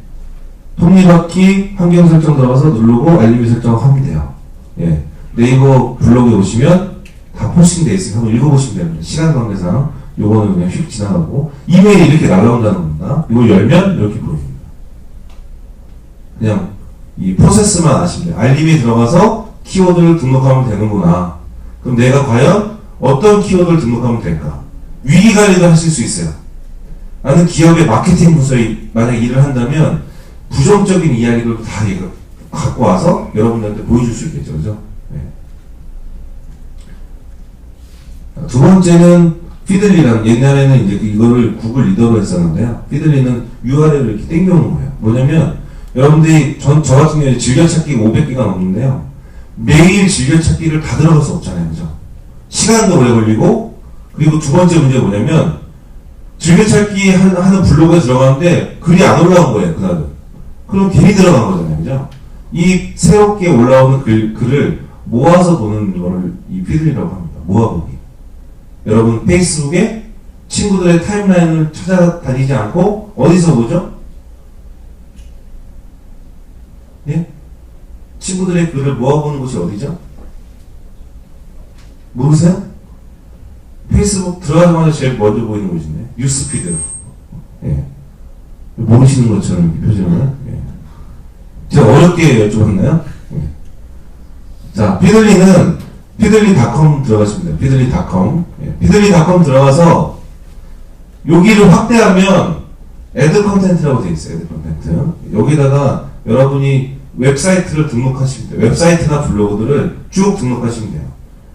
Speaker 1: 톱니바퀴 환경 설정 들어가서 누르고 알림이 설정하면 돼요. 예. 네이버 블로그에 오시면 다 포스팅되어 있으니까 한번 읽어보시면 됩니다. 시간 관계상 요거는 그냥 휙 지나가고 이메일이 이렇게 날라온다는 겁니다. 이걸 열면 이렇게 보입니다. 그냥 이 프로세스만 아시면 돼요. 알림이 들어가서 키워드를 등록하면 되는구나. 그럼 내가 과연 어떤 키워드를 등록하면 될까? 위기관리도 하실 수 있어요. 나는 기업의 마케팅 부서에 만약 일을 한다면 부정적인 이야기를 다 갖고 와서 여러분들한테 보여줄 수 있겠죠. 그죠? 네. 두 번째는 피들리랑, 옛날에는 이제 이거를 구글 리더로 했었는데요. 피들리는 URL을 이렇게 땡겨오는 거예요. 뭐냐면 여러분들이 저 같은 경우에 즐겨찾기가 500개가 넘는데요. 매일 즐겨찾기를 다 들어갈 수 없잖아요. 그죠? 시간도 오래 걸리고, 그리고 두 번째 문제가 뭐냐면 즐겨찾기 하는 블로그에 들어가는데 글이 안 올라온 거예요. 그날은. 그럼 괜히 들어간 거잖아요. 그죠? 이 새롭게 올라오는 글을 모아서 보는 거를 이 피들리라고 합니다. 모아보기. 여러분 페이스북에 친구들의 타임라인을 찾아다니지 않고 어디서 보죠? 예? 친구들의 글을 모아보는 곳이 어디죠? 모르세요? 페이스북 들어가자마자 제일 먼저 보이는 곳이네. 뉴스피드. 예. 모르시는 것처럼 표정을. 예. 제가 어렵게 여쭤봤나요? 예. 자, 피들리는 피들리.com 들어가시면 돼요. 피들리.com. 예. 피들리.com 들어가서 여기를 확대하면 애드 컨텐츠라고 되어 있어요. 애드 컨텐츠. 여기다가 여러분이 웹사이트를 등록하시면 돼요. 웹사이트나 블로그들을 쭉 등록하시면 돼요.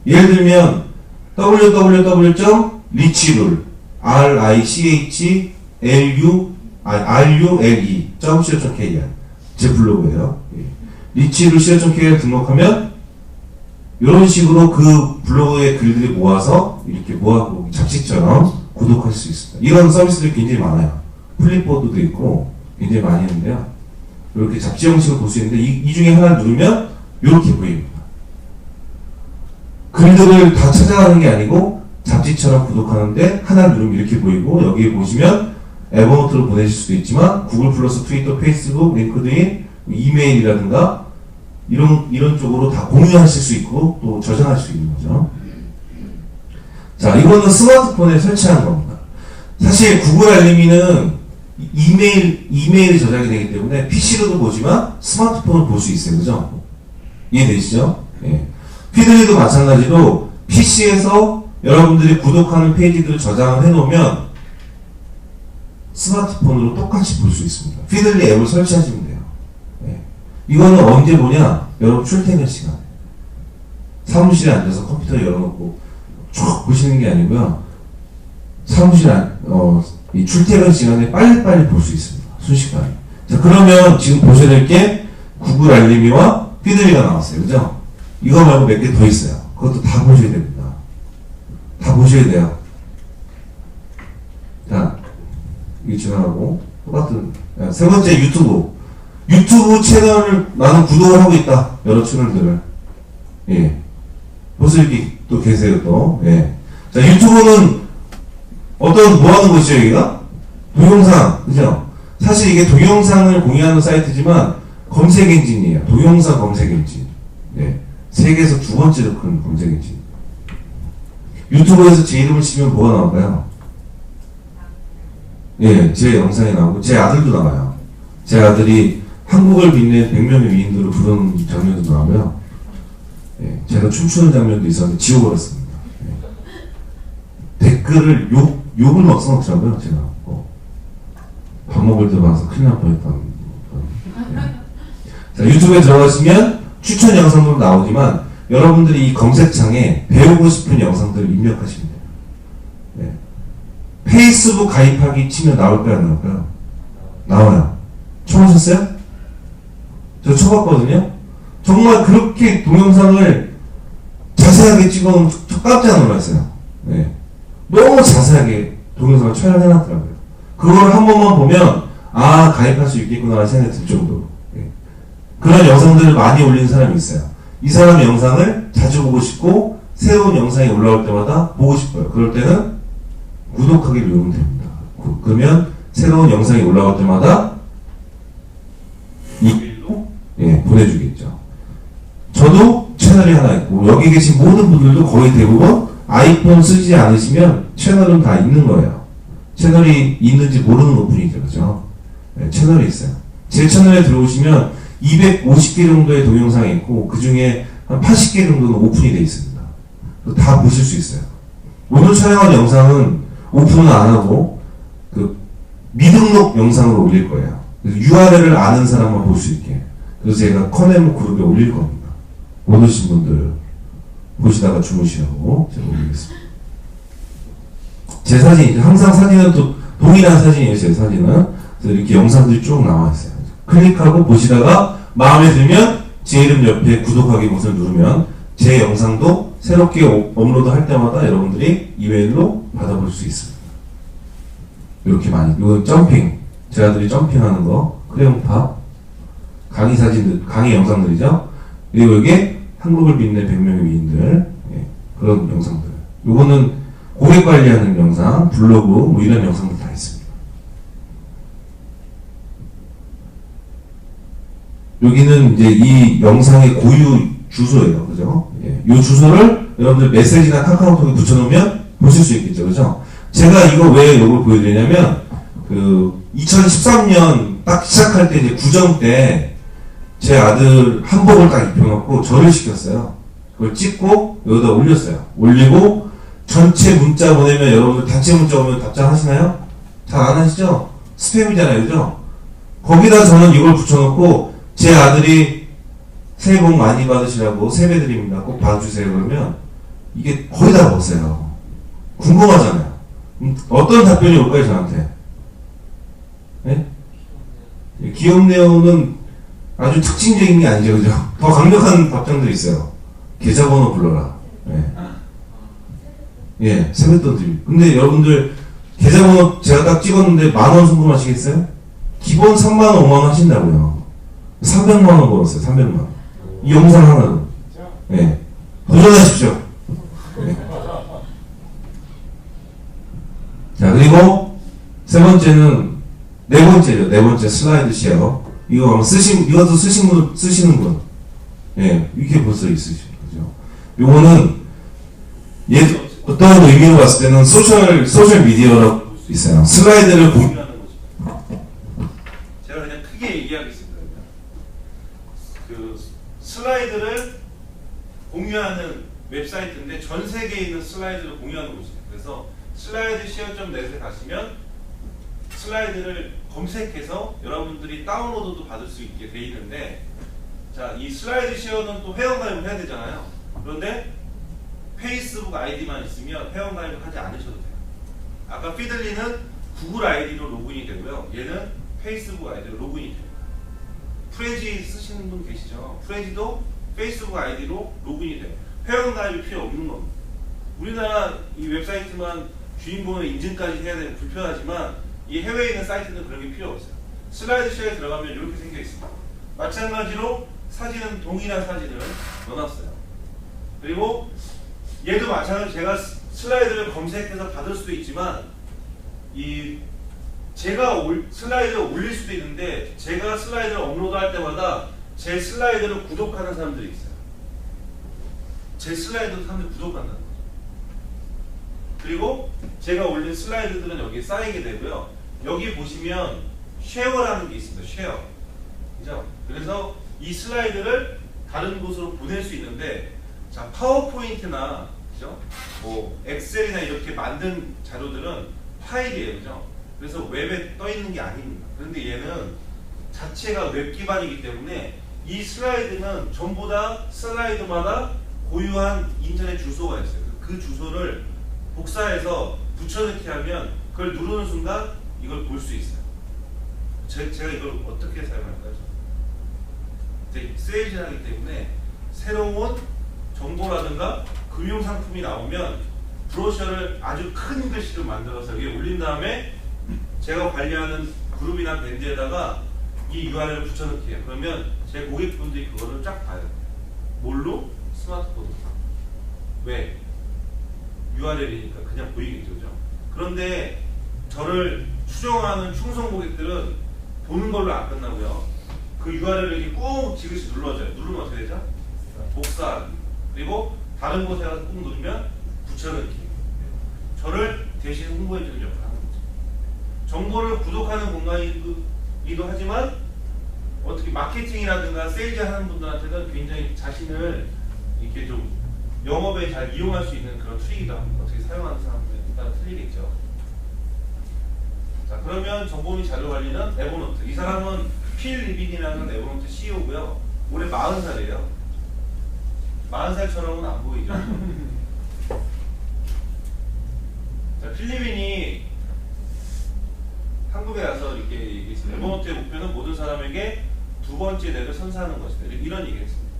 Speaker 1: 예를 들면 www.richrule richrule.co.kr 제 블로그예요. richrule.co.kr 등록하면 이런 식으로 그 블로그의 글들이 모아서 이렇게 모아보기 잡지처럼 구독할 수 있습니다. 이런 서비스들이 굉장히 많아요. 플립보드도 있고 굉장히 많이 있는데요. 이렇게 잡지 형식으로 볼 수 있는데 이 중에 하나 누르면 이렇게 보입니다. 글들을 다 찾아가는 게 아니고 잡지처럼 구독하는데 하나 누르면 이렇게 보이고, 여기에 보시면 에버노트로 보내실 수도 있지만 구글 플러스, 트위터, 페이스북, 링크드인, 이메일이라든가 이런 쪽으로 다 공유하실 수 있고 또 저장할 수 있는 거죠. 자, 이거는 스마트폰에 설치하는 겁니다. 사실 구글 알림이는 이메일이 저장이 되기 때문에 PC로도 보지만 스마트폰을 볼 수 있어요. 그죠? 이해되시죠? 예. 피들리도 마찬가지로 PC에서 여러분들이 구독하는 페이지들을 저장을 해놓으면 스마트폰으로 똑같이 볼 수 있습니다. 피들리 앱을 설치하시면 돼요. 예. 이거는 언제 보냐? 여러분 출퇴근 시간에. 사무실에 앉아서 컴퓨터 열어놓고 쭉 보시는 게 아니고요. 이 출퇴근 시간에 빨리빨리 볼 수 있습니다. 순식간에. 자, 그러면 지금 보셔야 될 게 구글 알림이와 피들리가 나왔어요. 그죠? 이거 말고 몇 개 더 있어요. 그것도 다 보셔야 됩니다. 다 보셔야 돼요. 자, 이거 지나가고 똑같은 세 번째 유튜브 채널을 나는 구독을 하고 있다. 여러 채널들을. 예. 벌써 여기 또 계세요 또. 예. 자, 유튜브는 뭐 하는 곳이죠, 여기가? 동영상, 그죠? 사실 이게 동영상을 공유하는 사이트지만 검색 엔진이에요. 동영상 검색 엔진. 세계에서 두 번째로 큰 검색 엔진. 유튜브에서 제 이름을 치면 뭐가 나올까요? 예, 제 영상이 나오고 제 아들도 나와요. 제 아들이 한국을 빛낸 100명의 위인들을 부르는 장면도 나오고요. 예, 제가 춤추는 장면도 있었는데 지워버렸습니다. 예. 댓글을 욕을 막 써놓더라고요. 제가 밥 먹을 때 봐서 큰일 날 뻔했다는. 자, 유튜브에 들어가시면 추천 영상도 나오지만 여러분들이 이 검색창에 배우고 싶은 영상들을 입력하시면 돼요. 네. 페이스북 가입하기 치면 나올까요, 안 나올까요? 나와요. 쳐보셨어요? 저 쳐봤거든요. 정말 그렇게 동영상을 자세하게 찍어놓은 저 깜짝 놀랐어요. 네. 너무 자세하게 동영상을 촬영해놨더라고요. 그걸 한 번만 보면 아, 가입할 수 있겠구나 생각이 들 정도로. 네. 그런 영상들을 많이 올리는 사람이 있어요. 이 사람의 영상을 자주 보고 싶고 새로운 영상이 올라올 때마다 보고 싶어요. 그럴 때는 구독하기를 누르면 됩니다. 그러면 새로운 영상이 올라올 때마다 이메일로 보내주겠죠. 저도 채널이 하나 있고 여기 계신 모든 분들도 거의 대부분 아이폰 쓰지 않으시면 채널은 다 있는 거예요. 채널이 있는지 모르는 것 뿐이죠. 그죠? 네, 채널이 있어요. 제 채널에 들어오시면 250개 정도의 동영상이 있고 그 중에 한 80개 정도는 오픈이 되어 있습니다. 다 보실 수 있어요. 오늘 촬영한 영상은 오픈은 안 하고 그 미등록 영상으로 올릴 거예요. 그래서 URL을 아는 사람만 볼 수 있게. 그래서 제가 커네모 그룹에 올릴 겁니다. 못 오신 분들 보시다가 주무시라고 제가 올리겠습니다. 제 사진, 항상 사진은 또 동일한 사진이에요. 제 사진은. 그래서 이렇게 영상들이 쭉 나와 있어요. 클릭하고 보시다가 마음에 들면 제 이름 옆에 구독하기 버튼을 누르면 제 영상도 새롭게 업로드 할 때마다 여러분들이 이메일로 받아볼 수 있습니다. 이렇게 많이. 이건 점핑. 제 아들이 점핑하는 거. 크레용팝. 강의 사진들, 강의 영상들이죠. 그리고 이게 한국을 빛낸 100명의 위인들. 예, 그런 영상들. 요거는 고객 관리하는 영상, 블로그, 뭐 이런 영상들 다 있습니다. 여기는 이제 이 영상의 고유 주소예요. 그죠? 예. 이 주소를 여러분들 메시지나 카카오톡에 붙여놓으면 보실 수 있겠죠. 그죠? 제가 이거 왜 이걸 보여드리냐면, 2013년 딱 시작할 때 이제 구정 때 제 아들 한복을 딱 입혀놓고 절을 시켰어요. 그걸 찍고 여기다 올렸어요. 올리고 전체 문자 보내면 여러분들 단체 문자 오면 답장하시나요? 잘 안 하시죠? 스팸이잖아요. 그죠? 거기다 저는 이걸 붙여놓고 제 아들이 새해 복 많이 받으시라고 세배드립니다. 꼭 봐주세요. 그러면 이게 거의 다 먹었어요. 궁금하잖아요. 어떤 답변이 올까요, 저한테? 네? 귀엽네요는 아주 특징적인 게 아니죠. 그죠? 더 강력한 답장들이 있어요. 계좌번호 불러라. 네. 예, 세뱃돈 드립니다. 근데 여러분들 계좌번호 제가 딱 찍었는데 10,000원 송금하시겠어요? 기본 3만원, 5만원 하신다고요. 300만원 벌었어요. 300만원. 이 영상 하나로. 예. 도전하십시오. 예. 자, 그리고 세 번째는, 네 번째죠. 네 번째 슬라이드 쉐어. 이거 아마 이것도 쓰시는 분. 예. 이게 벌써 있으시죠. 그죠? 요거는, 어떤 의미로 봤을 때는 소셜 미디어라고 볼 수 있어요. 슬라이드를 공유하는 거죠. 제가 그냥 크게 얘기하겠습니다. 그 슬라이드를 공유하는 웹사이트인데 전 세계에 있는 슬라이드를 공유하는 곳이에요. 그래서 슬라이드 쉐어.net에 가시면 슬라이드를 검색해서 여러분들이 다운로드도 받을 수 있게 돼 있는데, 자, 이 슬라이드 쉐어는 또 회원가입을 해야 되잖아요. 그런데 페이스북 아이디만 있으면 회원가입을 하지 않으셔도 돼요. 아까 피들리는 구글 아이디로 로그인이 되고요. 얘는 페이스북 아이디로 로그인이 돼요. 프레지 쓰시는 분 계시죠? 프레지도 페이스북 아이디로 로그인이 돼요. 회원가입이 필요 없는 겁니다. 우리나라 이 웹사이트만 주인번호 인증까지 해야 되면 불편하지만 이 해외에 있는 사이트는 그런 게 필요 없어요. 슬라이드 쉐어에 들어가면 이렇게 생겨 있습니다. 마찬가지로 사진은 동일한 사진을 넣어놨어요. 그리고 얘도 마찬가지로 제가 슬라이드를 검색해서 받을 수도 있지만 제가 슬라이드를 올릴 수도 있는데 제가 슬라이드를 업로드할 때마다 제 슬라이드를 구독하는 사람들이 있어요.
Speaker 7: 제 슬라이드도 사람들이 구독한다는 거죠. 그리고 제가 올린 슬라이드들은 여기에 쌓이게 되고요. 여기 보시면 쉐어라는 게 있습니다. 쉐어. 그죠? 그래서 이 슬라이드를 다른 곳으로 보낼 수 있는데, 자, 파워포인트나, 그죠? 뭐, 엑셀이나 이렇게 만든 자료들은 파일이에요. 그죠? 그래서 웹에 떠 있는 게 아닙니다. 그런데 얘는 자체가 웹 기반이기 때문에 이 슬라이드는 전부 다 슬라이드마다 고유한 인터넷 주소가 있어요. 그 주소를 복사해서 붙여넣기 하면 그걸 누르는 순간 이걸 볼 수 있어요. 제가 이걸 어떻게 사용할까요? 세일즈를 하기 때문에 새로운 정보라든가 금융상품이 나오면 브로셔를 아주 큰 글씨로 만들어서 여기에 올린 다음에 제가 관리하는 그룹이나 밴드에다가 이 URL을 붙여넣기 해요. 그러면 제 고객분들이 그거를 쫙 봐요. 뭘로? 스마트폰으로. 왜? URL이니까 그냥 보이겠죠. 그죠? 그런데 저를 추종하는 충성 고객들은 보는 걸로 안 끝나고요. 그 URL을 이렇게 꾹 지그시 눌러줘요. 누르면 어떻게 되죠? 복사하기. 그리고 다른 곳에 가서 꾹 누르면 붙여넣기. 저를 대신 홍보해주는 역할을 하는 거죠. 정보를 구독하는 공간이기도 하지만 어떻게 마케팅이라든가 세일즈 하는 분들한테는 굉장히 자신을 이렇게 좀 영업에 잘 이용할 수 있는 그런 툴이기도 합니다. 어떻게 사용하는 사람들에 따라 틀리겠죠. 자, 그러면 정보 및 자료 관리는 에버노트. 이 사람은 필 리빈이라는 에버노트 CEO고요. 올해 40살이에요. 40살처럼은 안 보이죠. 자, 필 리빈이 한국에 와서 이렇게 얘기했습니다. 에버노트의 목표는 모든 사람에게 두 번째 뇌를 선사하는 것이다. 이런 얘기를 했습니다.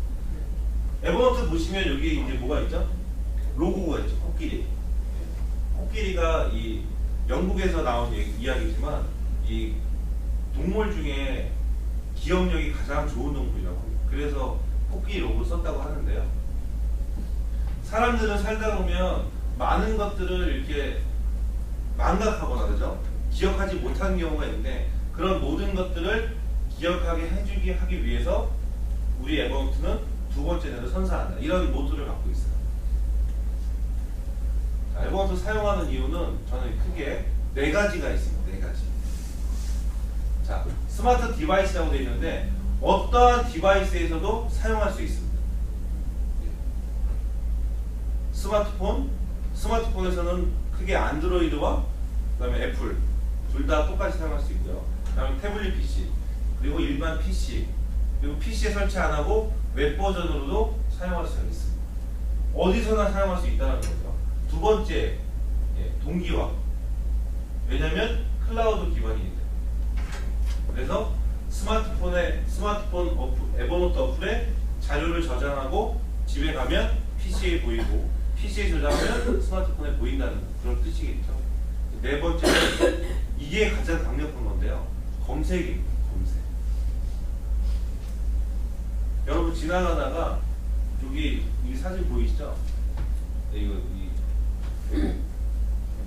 Speaker 7: 에버노트 보시면 여기 이제 뭐가 있죠? 로고가 있죠. 코끼리. 코끼리가 이 영국에서 나온 이야기지만 이 동물 중에 기억력이 가장 좋은 동물이라고 합니다. 그래서 코끼리 로고를 썼다고 하는데요. 사람들은 살다 보면 많은 것들을 이렇게 망각하거나 그죠? 기억하지 못하는 경우가 있는데 그런 모든 것들을 기억하게 하기 위해서 우리 에버노트는 두 번째 뇌를 선사한다. 이런 모토를 갖고 있어요. 자, 에버노트 사용하는 이유는 저는 크게 4가지가 있습니다. 4가지. 자, 스마트 디바이스라고 되어 있는데 어떠한 디바이스에서도 사용할 수 있습니다. 스마트폰에서는 크게 안드로이드와 그다음에 애플 둘 다 똑같이 사용할 수 있고요. 그다음에 태블릿 PC 그리고 일반 PC 그리고 PC에 설치 안 하고 웹 버전으로도 사용할 수가 있습니다. 어디서나 사용할 수 있다는 거죠. 두 번째, 동기화. 왜냐하면 클라우드 기반이기 때문에. 그래서 스마트폰 에버노트 어플에 자료를 저장하고 집에 가면 PC에 보이고 PC에 저장하면 스마트폰에 보인다는 그런 뜻이겠죠. 네 번째는 이게 가장 강력한 건데요. 검색입니다. 검색. 여러분 지나가다가 여기 이 사진 보이시죠? 네,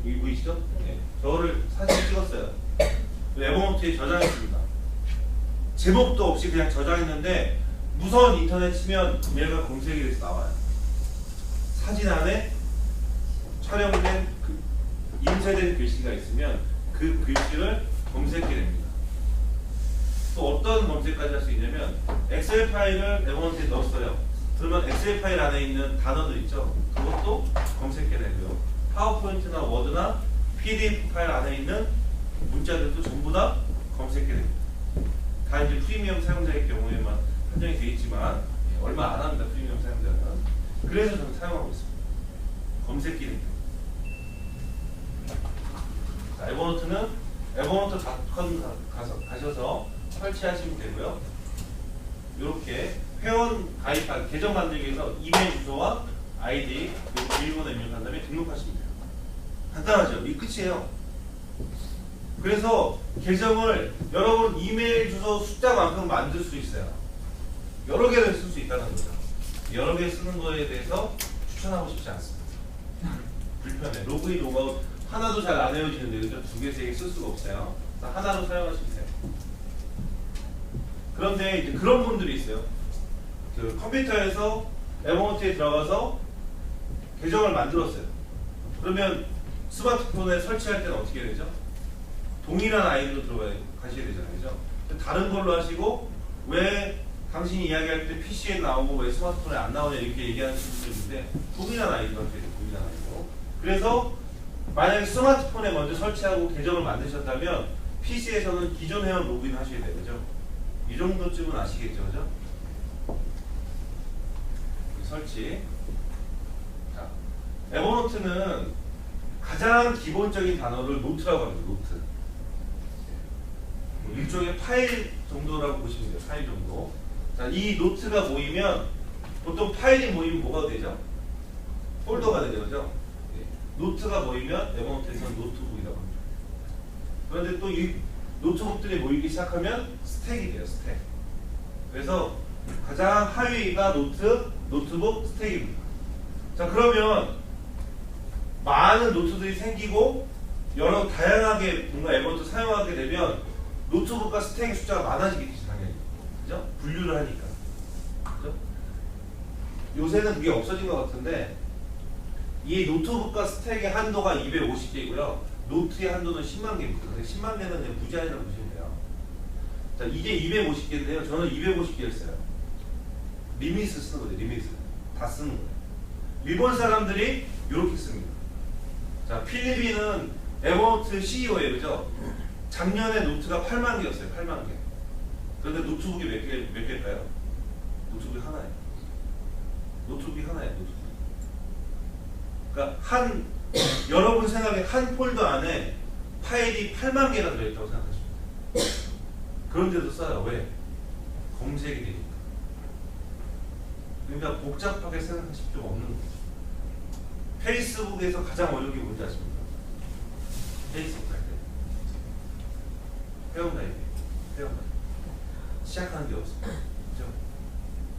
Speaker 7: 여기 보이시죠? 네. 저를 사진 찍었어요. 에버노트에 저장했습니다. 제목도 없이 그냥 저장했는데 무선 인터넷 치면 얘가 검색이 돼서 나와요. 사진 안에 촬영된 인쇄된 글씨가 있으면 그 글씨를 검색해 됩니다. 또 어떤 검색까지 할 수 있냐면 엑셀 파일을 에버노트에 넣었어요. 그러면 엑셀 파일 안에 있는 단어들 있죠. 그것도 검색해 되고요. 파워포인트나 워드나 PDF 파일 안에 있는 문자들도 전부 다 검색해 됩니다. 다 이제 프리미엄 사용자의 경우에만 한정이 되어 있지만 얼마 안 합니다. 프리미엄 사용자는. 그래서 저는 사용하고 있습니다. 검색 기능. 자, 에버노트는 에버노트.com 가셔서 설치하시면 되고요. 이렇게 회원 가입한 계정 만들기 위해서 이메일 주소와 아이디 그리고 비밀번호 입력한 다음에 등록하시면 돼요. 간단하죠? 이 끝이에요. 그래서 계정을 여러분 이메일 주소 숫자만큼 만들 수 있어요. 여러 개를 쓸 수 있다는 거죠. 여러 개 쓰는 거에 대해서 추천하고 싶지 않습니다. 불편해. 로그인, 로그아웃 하나도 잘 안 외워지는데 그죠? 2개, 3개 쓸 수가 없어요. 하나로 사용하시면 돼요. 그런데 이제 그런 분들이 있어요. 그 컴퓨터에서 에버노트에 들어가서 계정을 만들었어요. 그러면 스마트폰에 설치할 때는 어떻게 되죠? 동일한 아이디로 가셔야 되잖아요. 그죠? 다른 걸로 하시고 왜 당신이 이야기할 때 PC에 나오고 왜 스마트폰에 안 나오냐 이렇게 얘기하는 분들이 있는데 동일한 아이디로 하셔야 돼요. 동일한 아이디로. 그래서 만약에 스마트폰에 먼저 설치하고 계정을 만드셨다면 PC에서는 기존 회원 로그인 하셔야 돼요. 그죠? 이 정도쯤은 아시겠죠? 그죠? 설치. 자, 에버노트는 가장 기본적인 단어를 노트라고 합니다. 노트. 일종의 파일 정도라고 보시면 돼요. 파일 정도. 자, 이 노트가 모이면 보통 파일이 모이면 뭐가 되죠? 폴더가 되죠. 그죠? 노트가 모이면 에버노트에서는 노트북이라고 합니다. 그런데 또 이 노트북들이 모이기 시작하면 스택이 돼요. 스택. 그래서 가장 하위가 노트북 스택입니다. 자, 그러면 많은 노트들이 생기고 여러 다양하게 뭔가 에버노트 사용하게 되면 노트북과 스택의 숫자가 많아지겠지 당연히. 그죠? 분류를 하니까. 그죠? 요새는 그게 없어진 것 같은데 이 노트북과 스택의 한도가 250개이고요. 노트의 한도는 10만 개입니다. 근데 10만 개는 그냥 무제한이라고 보시면 돼요. 자, 이게 250개인데요. 저는 250개를 써요. 리밋을 쓰는 거죠. 리밋을. 다 쓰는 거예요. 일본 사람들이 이렇게 씁니다. 자, 필리핀은 에버노트 CEO예요. 그죠? 작년에 노트가 8만 개였어요. 8만 개. 그런데 노트북이 몇 개일까요? 노트북이 하나예요. 노트북이 하나예요. 노트북. 그러니까 여러분 생각에 한 폴더 안에 파일이 8만 개가 들어있다고 생각하시면 돼요. 그런데도 써요. 왜? 검색이 되니까. 그러니까 복잡하게 생각하실 필요가 없는 거죠. 페이스북에서 가장 어려운 게 뭔지 아십니까? 페이스북 할 때. 회원가입. 시작하는 게 없어요. 그죠?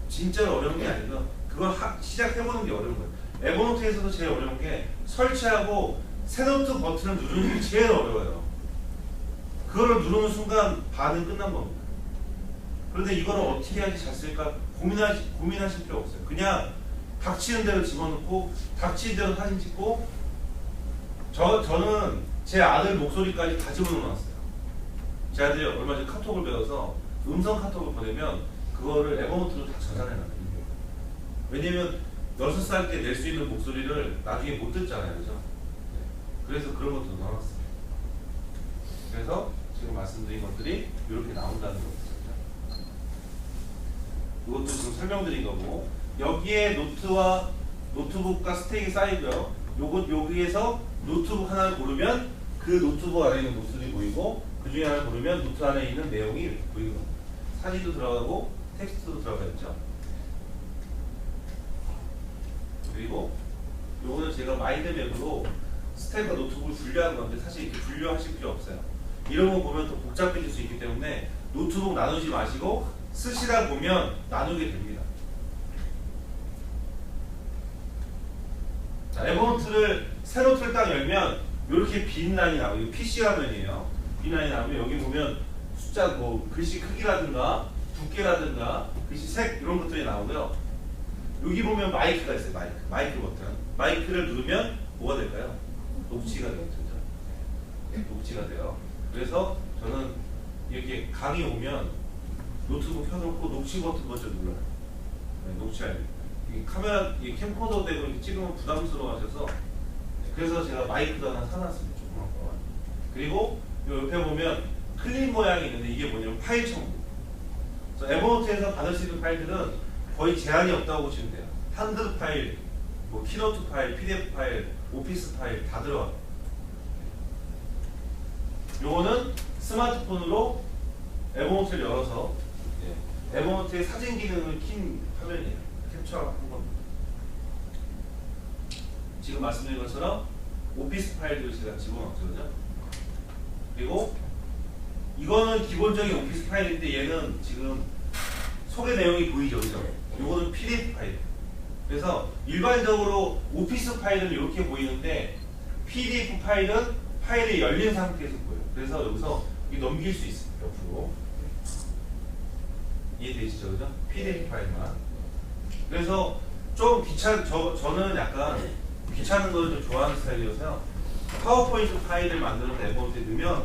Speaker 7: 진짜로 어려운 게 아니고 그걸 시작해보는 게 어려운 거예요. 에버노트에서도 제일 어려운 게 설치하고 새 노트 버튼을 누르는 게 제일 어려워요. 그거를 누르는 순간 반응 끝난 겁니다. 그런데 이거를 어떻게 해야지 잘 쓸까 고민하실 필요 없어요. 그냥 닥치는 대로 집어넣고 닥치는 대로 사진 찍고 저는 제 아들 목소리까지 다 집어넣어놨어요. 제 아들이 얼마 전에 카톡을 배워서 음성 카톡을 보내면 그거를 에버노트로 다 저장해놔요. 왜냐면 6살 때 낼 수 있는 목소리를 나중에 못 듣잖아요. 그죠? 그래서 그런 것도 넣어놨어요. 그래서 지금 말씀드린 것들이 이렇게 나온다는 거죠. 이것도 지금 설명드린 거고 여기에 노트와 노트북과 스택이 쌓이고요. 여기에서 노트북 하나를 고르면 그 노트북 안에 있는 노트들이 보이고 그 중에 하나를 고르면 노트 안에 있는 내용이 보이는 겁니다. 사진도 들어가고 텍스트도 들어가 있죠. 그리고 요거는 제가 마인드맵으로 스택과 노트북을 분류하는 건데 사실 이렇게 분류하실 필요 없어요. 이런 거 보면 더 복잡해질 수 있기 때문에 노트북 나누지 마시고 쓰시다 보면 나누게 됩니다. 자, 에버노트를 새 노트를 딱 열면 이렇게 빈 라인이 나와요. 이거 PC 화면이에요. 빈 라인이 나오면 여기 보면 숫자 뭐 글씨 크기라든가 두께라든가 글씨 색 이런 것들이 나오고요. 여기 보면 마이크가 있어요. 마이크 버튼. 마이크를 누르면 뭐가 될까요? 녹취가 되겠죠. 녹취가 돼요. 그래서 저는 이렇게 강의 오면 노트북 켜놓고 녹취 버튼 먼저 눌러요. 녹취할 이 카메라, 이 캠코더 대고 이렇게 찍으면 부담스러워 하셔서 그래서 제가 마이크도 하나 사놨습니다. 조그만 거. 그리고 요 옆에 보면 클립 모양이 있는데 이게 뭐냐면 파일 청구. 그래서 에버노트에서 받을 수 있는 파일들은 거의 제한이 없다고 보시면 돼요. 한글 파일, 뭐 키노트 파일, PDF 파일, 오피스 파일 다 들어가요. 요거는 스마트폰으로 에버노트를 열어서 에버노트의 사진 기능을 킨 화면이에요. 캡처한 겁니다. 지금 말씀드린 것처럼 오피스 파일들을 제가 집어넣었죠. 그죠? 그리고 이거는 기본적인 오피스 파일인데 얘는 지금 소개 내용이 보이죠. 그죠? 요거는 PDF 파일. 그래서 일반적으로 오피스 파일은 이렇게 보이는데 PDF 파일은 파일이 열린 상태에서 보여요. 그래서 여기서 넘길 수 있습니다. 옆으로. 이해되시죠? 그죠? PDF 파일만. 그래서 좀 저는 약간 귀찮은 걸 좀 좋아하는 스타일이어서요. 파워포인트 파일을 만들어서 에버노트에 넣으면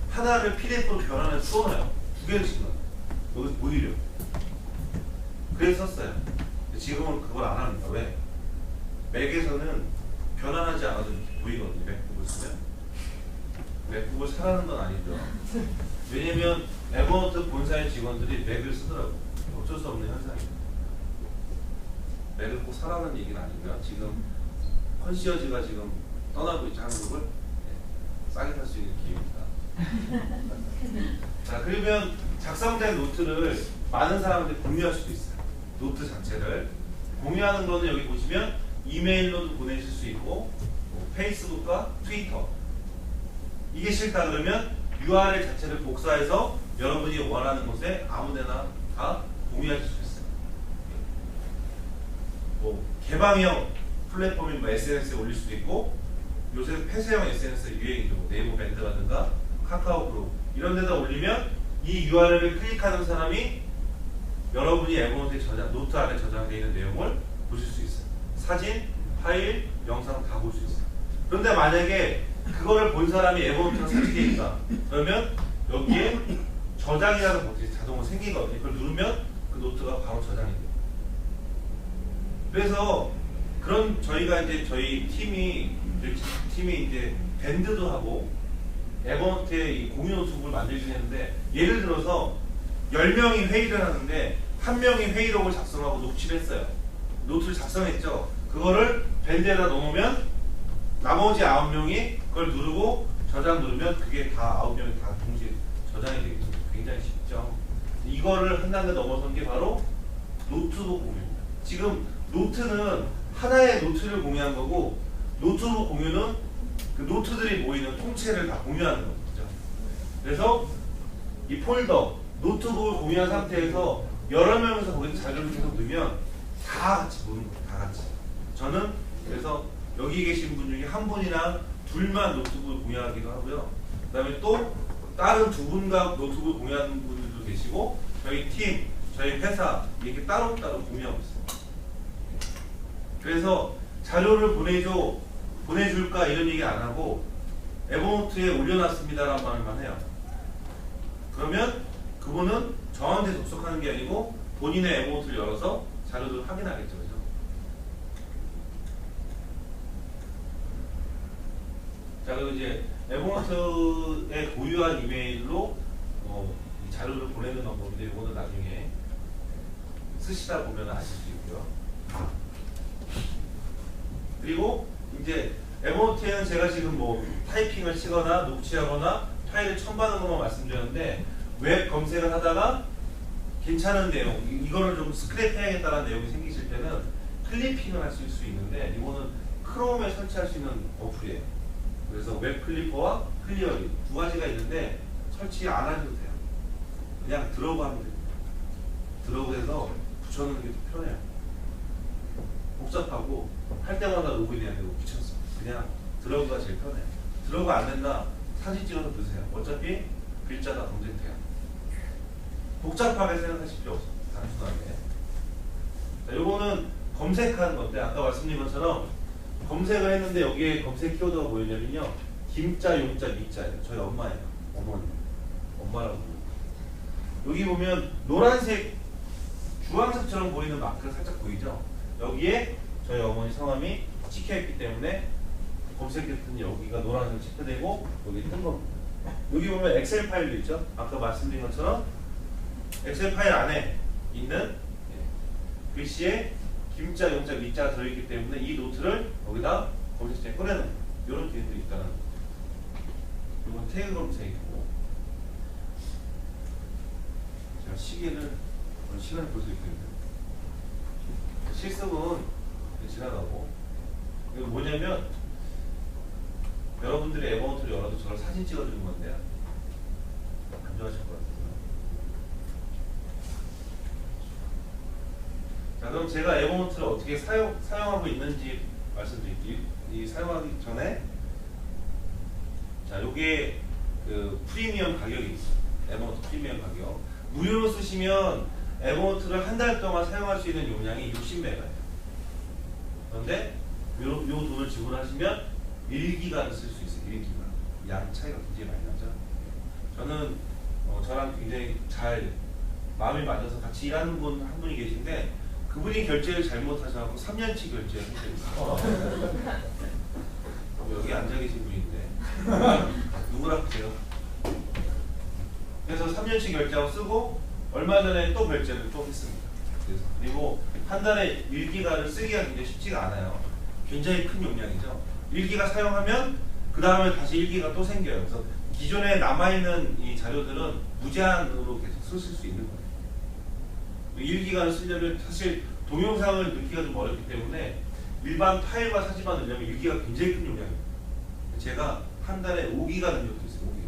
Speaker 7: 하나를 PDF로 변환해서 쏘아요. 2개를 넣어요. 여기서 보이려. 그래서 썼어요. 지금은 그걸 안 합니다. 왜? 맥에서는 변환하지 않아도 이렇게 보이거든요. 맥북을 쓰면. 맥북을 사라는 건 아니죠. 왜냐면 에버노트 본사의 직원들이 맥을 쓰더라고요. 어쩔 수 없는 현상입니다. 맥을 꼭 사라는 얘기는 아니고요. 지금 컨시어지가 지금 떠나고 있죠. 한국을. 네. 싸게 살 수 있는 기회입니다. 자, 그러면 작성된 노트를 많은 사람한테 공유할 수도 있어요. 노트 자체를. 공유하는 거는 여기 보시면 이메일로도 보내실 수 있고 페이스북과 트위터. 이게 싫다 그러면 URL 자체를 복사해서 여러분이 원하는 곳에 아무데나 다 공유하실 수 있어요. 뭐 개방형 플랫폼인 뭐 SNS에 올릴 수도 있고 요새 폐쇄형 SNS 유행이죠. 네이버 밴드라든가 카카오 그룹 이런 데다 올리면 이 URL을 클릭하는 사람이 여러분이 에버노트에 노트 안에 저장되어 있는 내용을 보실 수 있어요. 사진, 파일, 영상 다 볼 수 있어요. 그런데 만약에 그거를 본 사람이 에버노트가 설치되어 있다. 그러면 여기에 저장이라는 버튼이 자동으로 생기거든요. 그걸 누르면 그 노트가 바로 저장이 돼요. 그래서 그런 저희가 이제 저희 팀이 이제 밴드도 하고 에버노트에 이 공유 노트북을 만들긴 했는데 예를 들어서 10명이 회의를 하는데 한 명이 회의록을 작성하고 녹취를 했어요. 노트를 작성했죠. 그거를 밴드에다 넣으면 나머지 9명이 그걸 누르고 저장 누르면 그게 다 9명이 다 동시에 저장이 되겠죠. 굉장히 쉽죠. 이거를 한 단계 넘어선 게 바로 노트북 공유입니다. 지금 노트는 하나의 노트를 공유한 거고 노트북 공유는 그 노트들이 모이는 통째를 다 공유하는 거죠. 그래서 이 폴더 노트북을 공유한 상태에서 여러 명이서 거기서 자료를 계속 넣으면 다 같이 보는 거예요. 다 같이. 저는 그래서 여기 계신 분 중에 한 분이랑 둘만 노트북을 공유하기도 하고요. 그 다음에 또 다른 두 분과 노트북을 공유하는 분들도 계시고 저희 팀, 저희 회사 이렇게 따로따로 공유하고 있어요. 그래서 자료를 보내줄까 이런 얘기 안 하고 에버노트에 올려놨습니다라는 말만 해요. 그러면 그분은 저한테 접속하는 게 아니고 본인의 에버노트를 열어서 자료를 확인하겠죠. 그죠? 자, 그리고 이제 에버노트에 고유한 이메일로 이 자료를 보내는 방법인데 이거는 나중에 쓰시다 보면 아실 수 있고요. 그리고 이제 에버노트에는 제가 지금 뭐 타이핑을 치거나 녹취하거나 파일을 첨부하는 것만 말씀드렸는데 웹 검색을 하다가 괜찮은 내용, 이거를 좀 스크랩 해야겠다는 내용이 생기실 때는 클리핑을 하실 수 있는데 이거는 크롬에 설치할 수 있는 어플이에요. 그래서 웹 클리퍼와 클리어링 두 가지가 있는데 설치 안 하셔도 돼요. 그냥 드러그 하면 됩니다. 드러그해서 붙여놓는 게 더 편해요. 복잡하고 할 때마다 로그인해야 되고 귀찮습니다. 그냥 드러그가 제일 편해요. 드러그 안 된다, 사진 찍어서 넣으세요. 어차피 글자가 검색돼요. 복잡하게 생각하실 필요 없어요. 단순하게. 자, 요거는 검색하는 건데 아까 말씀드린 것처럼 검색을 했는데 여기에 검색 키워드가 뭐였냐면요. 김자, 용자, 미자예요. 저희 엄마예요. 어머니. 엄마라고 부릅니다. 여기 보면 노란색 주황색처럼 보이는 마크가 살짝 보이죠? 여기에 저희 어머니 성함이 찍혀있기 때문에 검색했더니 여기가 노란색으로 체크되고 여기 뜬 겁니다. 여기 보면 엑셀 파일도 있죠? 아까 말씀드린 것처럼 엑셀 파일 안에 있는 글씨에 김자, 용자, 미자가 들어있기 때문에 이 노트를 여기다 검색창에 꺼내는 거예요. 이런 기능도 있다는 거죠. 이건 태그 검색이고 제가 시계를 시간을 볼 수 있거든요. 실습은 지나가고 이거 뭐냐면 여러분들이 에버노트를 열어도 저를 사진 찍어주는 건데요. 안 좋아하실 것 같아요. 자, 그럼 제가 에버노트를 어떻게 사용하고 있는지 말씀드릴게요. 이 사용하기 전에 자, 요게 그 프리미엄 가격이 있어요. 에버노트 프리미엄 가격. 무료로 쓰시면 에버노트를 한 달 동안 사용할 수 있는 용량이 60메가예요. 그런데 요 돈을 지불하시면 1기간을 쓸 수 있어요. 1기간. 양 차이가 굉장히 많이 나죠. 저는 저랑 굉장히 잘 마음이 맞아서 같이 일하는 분 한 분이 계신데 그분이 결제를 잘못하셔서 3년치 결제를 했어요. 여기 앉아 계신 분인데 누구라 그래요? 그래서 3년치 결제하고 쓰고 얼마 전에 또 결제를 또 했습니다. 그리고 한 달에 1기가를 쓰기가 굉장히 쉽지가 않아요. 굉장히 큰 용량이죠. 1기가 사용하면 그 다음에 다시 1기가 또 생겨요. 그래서 기존에 남아있는 이 자료들은 무제한으로 계속 쓰실 수 있는 거예요. 1기간을 쓰려면 사실 동영상을 넣기가 좀 어렵기 때문에 일반 파일과 사진만 넣으려면 1기가 굉장히 큰 용량이에요. 제가 한 달에 5기가 넣은 적도 있어요. 5기가.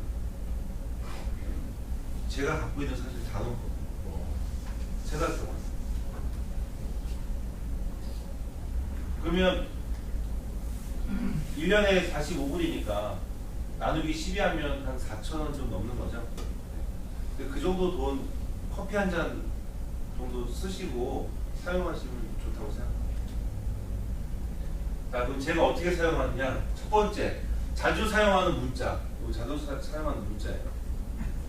Speaker 7: 제가 갖고 있는 사실 다 넣었거든요. 세 달 동안. 그러면 1년에 45불이니까 나누기 12하면 한 4,000원 좀 넘는 거죠. 근데 그 정도 돈 커피 한 잔 정도 쓰시고 사용하시면 좋다고 생각합니다. 자, 그럼 제가 어떻게 사용하느냐? 첫 번째, 자주 사용하는 문자. 자주 사용하는 문자예요.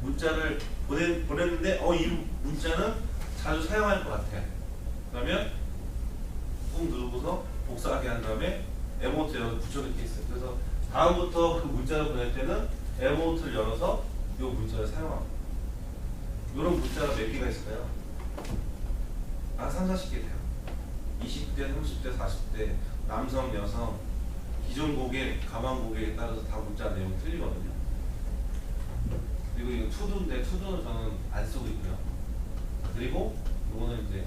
Speaker 7: 문자를 보냈는데 이 문자는 자주 사용할 것 같아. 그러면 꾹 누르고서 복사하게 한 다음에 에모트 열어서 붙여넣기 있어요. 그래서 다음부터 그 문자를 보낼 때는 에모트를 열어서 이 문자를 사용합니다. 이런 문자가 몇 개가 있을까요? 한 3, 40개 돼요. 20대, 30대, 40대, 남성, 여성, 기존 고객, 가망 고객에 따라서 다 문자 내용이 틀리거든요. 그리고 이거 투두인데 투두는 저는 안 쓰고 있고요. 그리고 이거는 이제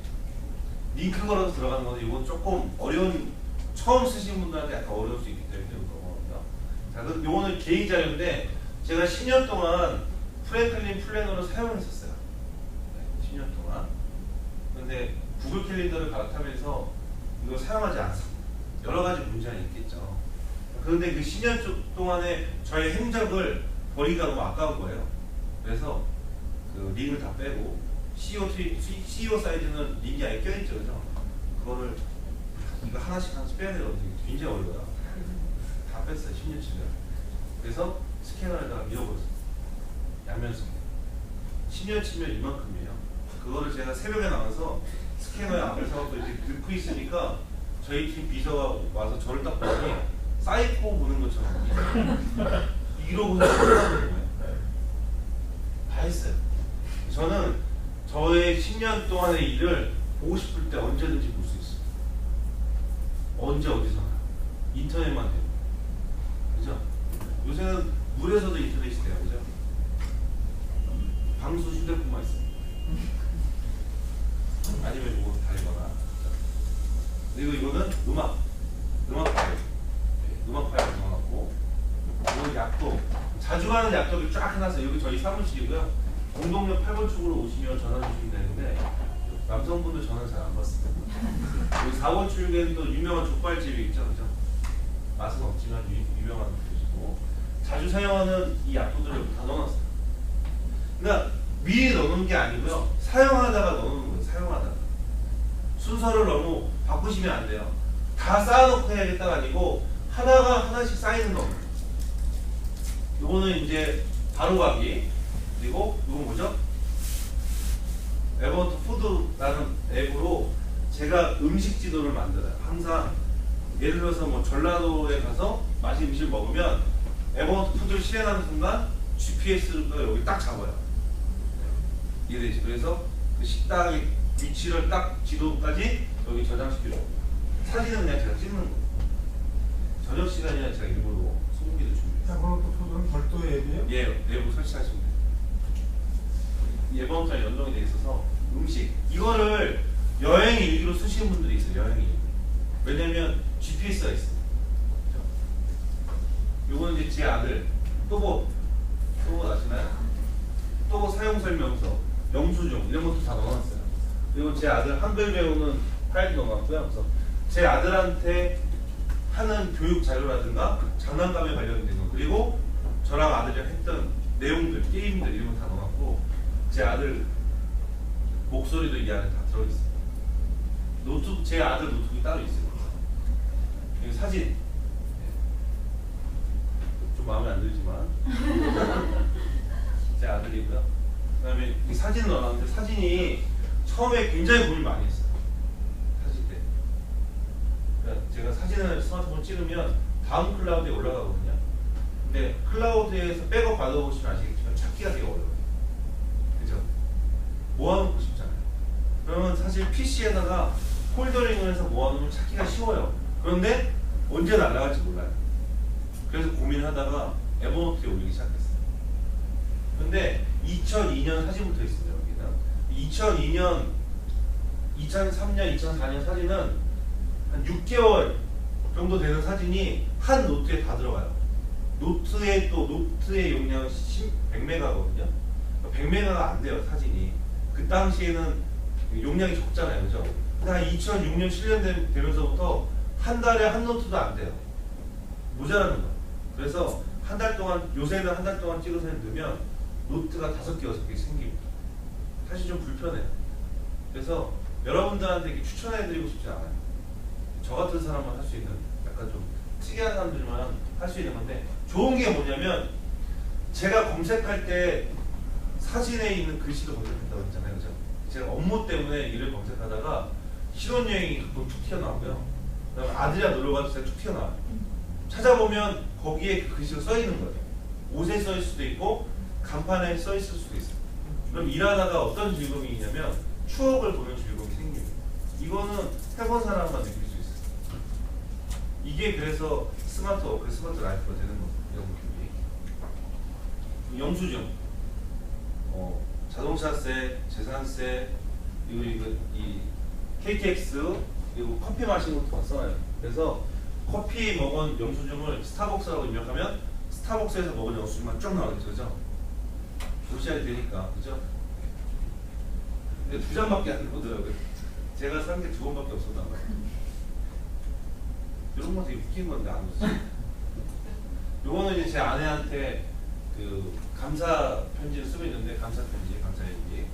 Speaker 7: 링크 걸어서 들어가는 건데 이건 조금 어려운, 처음 쓰신 분들한테 약간 어려울 수 있기 때문에 그거거든요. 자, 그럼 이거는 개인 자료인데 제가 10년 동안 프랭클린 플래너를 사용했었어요. 네, 10년 동안. 근데 구글 캘린더를 갈아타면서 이거 사용하지 않습니다. 여러 가지 문제가 있겠죠. 그런데 그 10년 동안의 저의 행적을 버리기가 너무 아까운 거예요. 그래서 그 링을 다 빼고 CEO 사이즈는 링이 아예 껴있죠. 그죠? 그거를 이거 하나씩 빼야 되거든요. 굉장히 어려워요. 다 뺐어요. 10년 치면. 그래서 스캐너에다가 밀어버렸어요. 양면성. 10년 치면 이만큼이에요. 그거를 제가 새벽에 나와서 스캐너에 앞을 서갖고 이렇게 긁고 있으니까 저희 팀 비서가 와서 저를 딱 보더니 사이코 보는 것처럼 이러고서 쳐다보는 거예요. 다 했어요. 저는 저의 10년 동안의 일을 보고 싶을 때 언제든지 볼 수 있어요. 언제 어디서나. 인터넷만 돼요. 그죠? 요새는 물에서도 인터넷이 돼요. 그죠? 방수 휴대폰만 있어요. 아니면 이거 달거나. 그리고 이거는 음악 파일. 음악 파일 넣어놨고, 이건 약도. 자주 가는 약도를 쫙 해놨어요. 여기 저희 사무실이고요. 공동역 8번 출구로 오시면 전화 주시면 되는데, 남성분들 전화 잘 안 받습니다. 여기 4번 출구에는 또 유명한 족발집이 있죠. 그죠? 맛은 없지만 유명한 곳이고, 자주 사용하는 이 약도들을 다 넣어놨어요. 그러니까 미리 넣는 게 아니고요. 사용하다가 넣는 거예요. 사용하다가. 순서를 너무 바꾸시면 안 돼요. 다 쌓아놓고 해야겠다가 아니고 하다가 하나씩 쌓이는 겁니다. 요거는 이제 바로가기. 그리고 이건 뭐죠? 에버노트 푸드라는 앱으로 제가 음식 지도를 만들어요. 항상 예를 들어서 뭐 전라도에 가서 맛있는 음식을 먹으면 에버노트 푸드를 실행하는 순간 GPS가 여기 딱 잡아요. 이해되죠? 그래서 그 식당의 위치를 딱 지도까지 여기 저장시켜줘요. 사진은 그냥 제가 찍는 거예요. 저녁 시간이나 제가 일부러 소고기를 준비해요.
Speaker 8: 에버노트 푸드는 별도의 앱이에요?
Speaker 7: 예, 내부 설치하시면 돼요. 에버노트랑 연동이 돼 있어서 음식 이거를 여행 일기로 쓰시는 분들이 있어요. 여행 일기. 왜냐면 GPS가 있어요. 요거는 이제 제 아들 또보 아시나요? 또보 사용 설명서, 영수증 이런 것도 다 넣어놨어요. 그리고 제 아들 한글 배우는 파일도 넣어놨고요. 그래서 제 아들한테 하는 교육 자료라든가 장난감에 관련된 거, 그리고 저랑 아들이랑 했던 내용들, 게임들 이런 거 다 넣어놨고, 제 아들 목소리도 이 안에 다 들어있어요. 노트북, 제 아들 노트북이 따로 있어요. 사진. 좀 마음에 안 들지만 제 아들이고요. 그다음에 이 사진을 넣어놨는데 사진이 처음에 굉장히 고민 많이 했어요. 사진 때. 그러니까 제가 사진을 스마트폰 찍으면 다음 클라우드에 올라가거든요. 근데 클라우드에서 백업 받아보시면 아시겠지만 찾기가 되게 어려워요. 그죠? 모아놓고 싶잖아요. 그러면 사실 PC에다가 폴더링을 해서 모아놓으면 찾기가 쉬워요. 그런데 언제 날아갈지 몰라요. 그래서 고민을 하다가 에버노트에 올리기 시작했어요. 근데 2002년 사진부터 있어요. 여기는 2002년, 2003년, 2004년 사진은 한 6개월 정도 되는 사진이 한 노트에 다 들어가요. 노트의 용량은 100메가거든요. 100메가가 안 돼요, 사진이. 그 당시에는 용량이 적잖아요, 그죠? 근데 한 2006년, 7년 되면서부터 한 달에 한 노트도 안 돼요. 모자라는 거예요. 그래서 한 달 동안, 요새는 한 달 동안 찍어서 넣으면 노트가 5개, 6개 생깁니다. 사실 좀 불편해요. 그래서 여러분들한테 이렇게 추천해드리고 싶지 않아요. 저 같은 사람만 할 수 있는, 약간 좀 특이한 사람들만 할 수 있는 건데, 좋은 게 뭐냐면 제가 검색할 때 사진에 있는 글씨도 검색한다고 했잖아요, 그죠? 제가 업무 때문에 일을 검색하다가 신혼여행이 가끔 툭 튀어나오고요. 그다음에 아들이랑 놀러가서 제가 툭 튀어나와요. 찾아보면 거기에 그 글씨가 써 있는 거예요. 옷에 써 있을 수도 있고 간판에 써 있을 수도 있어요. 그럼 일하다가 어떤 즐거움이 있냐면 추억을 보는 즐거움이 생깁니다. 이거는 해본 사람만 느낄 수 있어요. 이게 그래서 스마트 워크, 스마트 라이프가 되는 거예요. 영수증, 자동차세, 재산세, 그리고 이 KTX, 그리고 커피 마시는 것도 다 써요. 그래서 커피 먹은 영수증을 스타벅스라고 입력하면 스타벅스에서 먹은 영수증만 쭉 나오겠죠, 그죠? 도시락이 되니까, 그죠? 근데 2장밖에 안 나오더라고요. 제가 산 게 2번밖에 없었단 말이에요. 이런 거 되게 웃긴 건데 안 웃어요. 요거는 이제 제 아내한테 그 감사 편지를 쓰고 있는데, 감사 편지, 감사 얘기.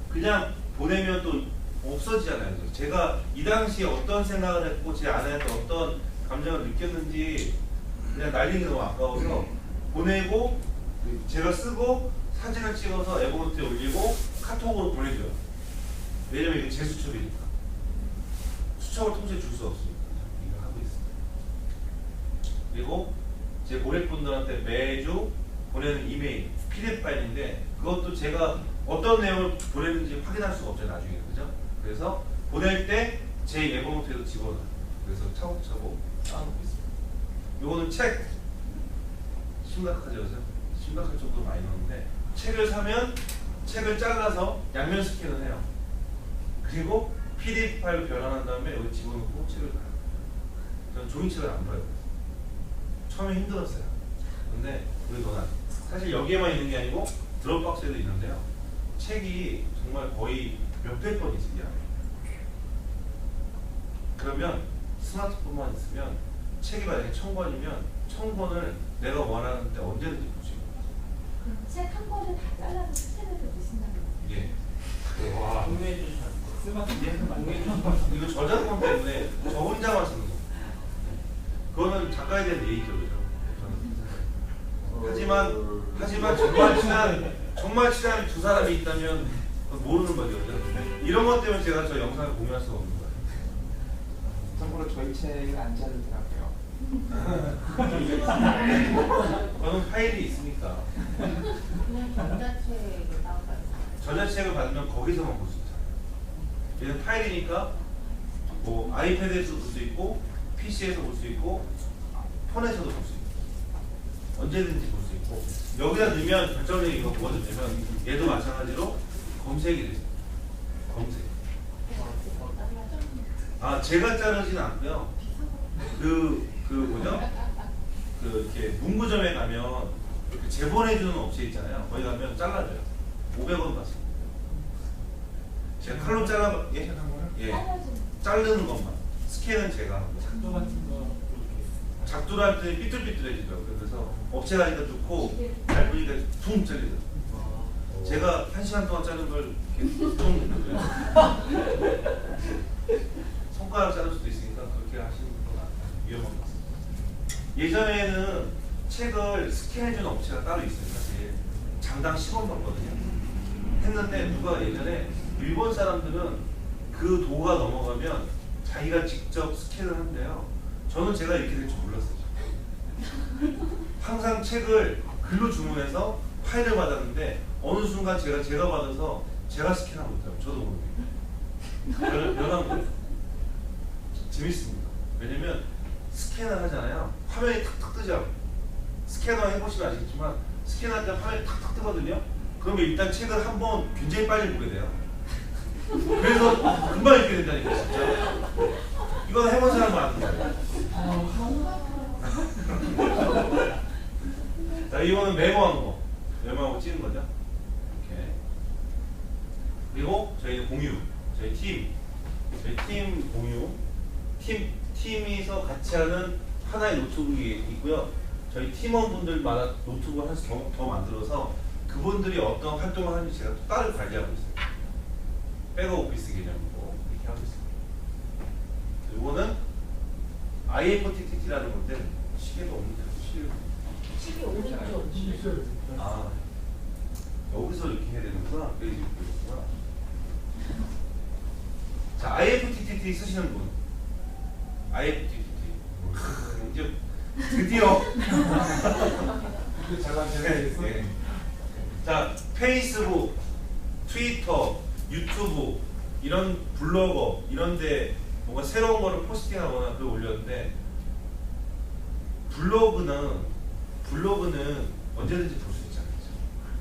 Speaker 7: 그냥 보내면 또 없어지잖아요. 제가 이 당시에 어떤 생각을 했고 제 아내한테 어떤 감정을 느꼈는지 그냥 날리기 너무 아까워서 보내고, 제가 쓰고 사진을 찍어서 에버노트에 올리고 카톡으로 보내줘요. 왜냐면 이게 제 수첩이니까. 수첩을 통째로 줄 수 없으니까 이걸 하고 있습니다. 그리고 제 고객분들한테 매주 보내는 이메일, PDF 파일인데 그것도 제가 어떤 내용을 보냈는지 확인할 수가 없죠, 나중에. 그죠? 그래서 보낼 때 제 에버노트에도 집어넣어요. 그래서 차곡차곡 쌓아놓고 있습니다. 요거는 책, 심각하죠, 그죠? 심각할 정도로 많이 넣었는데, 책을 사면 책을 잘라서 양면 스캔을 해요. 그리고 PDF 파일로 변환한 다음에 여기 집어넣고 책을 봐요. 저는 종이책을 안 봐요. 처음에 힘들었어요. 근데 그게 더 나아요. 사실 여기에만 있는 게 아니고 드롭박스에도 있는데요. 책이 정말 거의 몇백 권 있어요. 그러면 스마트폰만 있으면 책이 만약에 1000권이면 1000권을 내가 원하는 때 언제든지 볼 수 있는 거죠.
Speaker 9: 그럼 책 한 권을 다 잘라서 스캔해서 넣으신다는 거예요?
Speaker 7: 예. 와. 이거 저작권 때문에 저 혼자만 쓰는 거. 그거는 작가에 대한 예의죠, 그죠? 하지만 정말 친한 두 사람이 있다면 모르는 거죠. 이런 것 때문에 제가 저 영상을 공유할 수가 없는 거예요.
Speaker 8: 참고로 저희 책을 안 자르더라고요.
Speaker 7: 저는 파일이 있으니까.
Speaker 9: 그냥 전자책을 다운받아요.
Speaker 7: 전자책을 받으면 거기서만 볼 수 있잖아요. 얘는 파일이니까 뭐 아이패드에서 볼 수 있고 PC에서 볼 수 있고 폰에서도 볼 수 있고 언제든지 볼 수 있고, 여기다 넣으면 결정적인 이거 뭐가 되냐면 얘도 마찬가지로 검색이 되죠. 검색. 아, 제가 자르진 않고요. 뭐죠? 이렇게 문구점에 가면 이렇게 재본해주는 업체 있잖아요. 거기 가면 잘라줘요. 500원 받습니다. 제가 칼로 예? 자르는 것만. 스캔은 제가 하고.
Speaker 8: 작도 같은 거
Speaker 7: 작두를 할 때 삐뚤삐뚤해지더라고요. 그래서 업체 가니까 좋고 얇으니까 퉁 잘리더라고요. 제가 1시간 동안 자른 걸 이렇게 퉁 손가락 자를 수도 있으니까 그렇게 하시는 건 위험한 것 같습니다. 예전에는 책을 스캔해주는 업체가 따로 있어요. 사실 장당 10원 받거든요. 했는데 누가 예전에 일본 사람들은 그 도가 넘어가면 자기가 직접 스캔을 한대요. 저는 제가 이렇게 될 줄 몰랐어요. 항상 책을 글로 주문해서 파일을 받았는데 어느 순간 제가 받아서 제가 스캔하고 있더라고요. 저도 모르게. 변한 거예요. 재밌습니다. 왜냐면 스캔을 하잖아요. 화면이 탁탁 뜨죠. 스캐너 해보시면 아시겠지만 스캔할 때 화면이 탁탁 뜨거든요. 그러면 일단 책을 한번 굉장히 빨리 보게 돼요. 그래서 금방 읽게 된다니까 진짜. 이건 해본 사람은 아는데. 자, 이거는 메모한 거. 메모하고 찍은 거죠. 이렇게. 그리고 저희는 공유. 저희 팀 공유. 팀이서 같이 하는 하나의 노트북이 있고요. 저희 팀원분들마다 노트북을 하나씩 더 만들어서 그분들이 어떤 활동을 하는지 제가 또 따로 관리하고 있어요. 백업 오피스 개념으로 이렇게 하고 있습니다. 이거는 IFTTT라는 건데 시계가 없는데
Speaker 9: 시계 오른쪽.
Speaker 7: 아, 여기서 이렇게 해야 되는구나. 여기 이렇게 되는구나. 자, IFTTT 쓰시는 분. IFTTT. 이제 드디어. 네. 자, 페이스북, 트위터, 유튜브, 이런 블로거, 이런데 뭔가 새로운 거를 포스팅하거나 그걸 올렸는데 블로그는 언제든지 볼 수 있잖아요.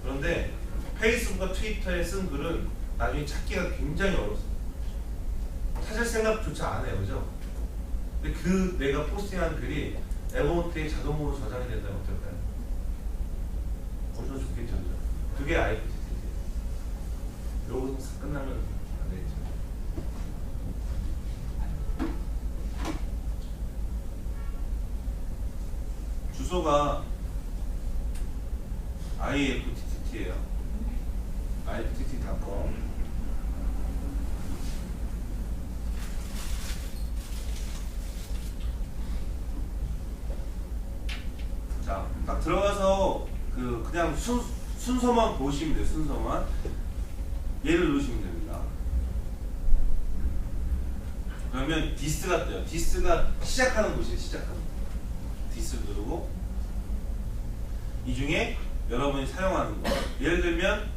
Speaker 7: 그런데 페이스북과 트위터에 쓴 글은 나중에 찾기가 굉장히 어렵습니다. 찾을 생각조차 안 해요, 그죠? 근데 그 내가 포스팅한 글이 에버노트에 자동으로 저장이 된다면 어떨까요? 엄청 좋겠죠, 그죠? 그게 IPTT예요. 여기서 끝나면 안 되겠죠. 주소가 IFTTT예요. IFTTT.com. 자, 딱 들어가서 그냥 순서만 보시면 돼요. 순서만. 얘를 누르시면 됩니다. 그러면 디스가 떠요. 디스가 시작하는 곳이에요. 시작하는 곳. 디스를 누르고 이 중에 여러분이 사용하는 거. 예를 들면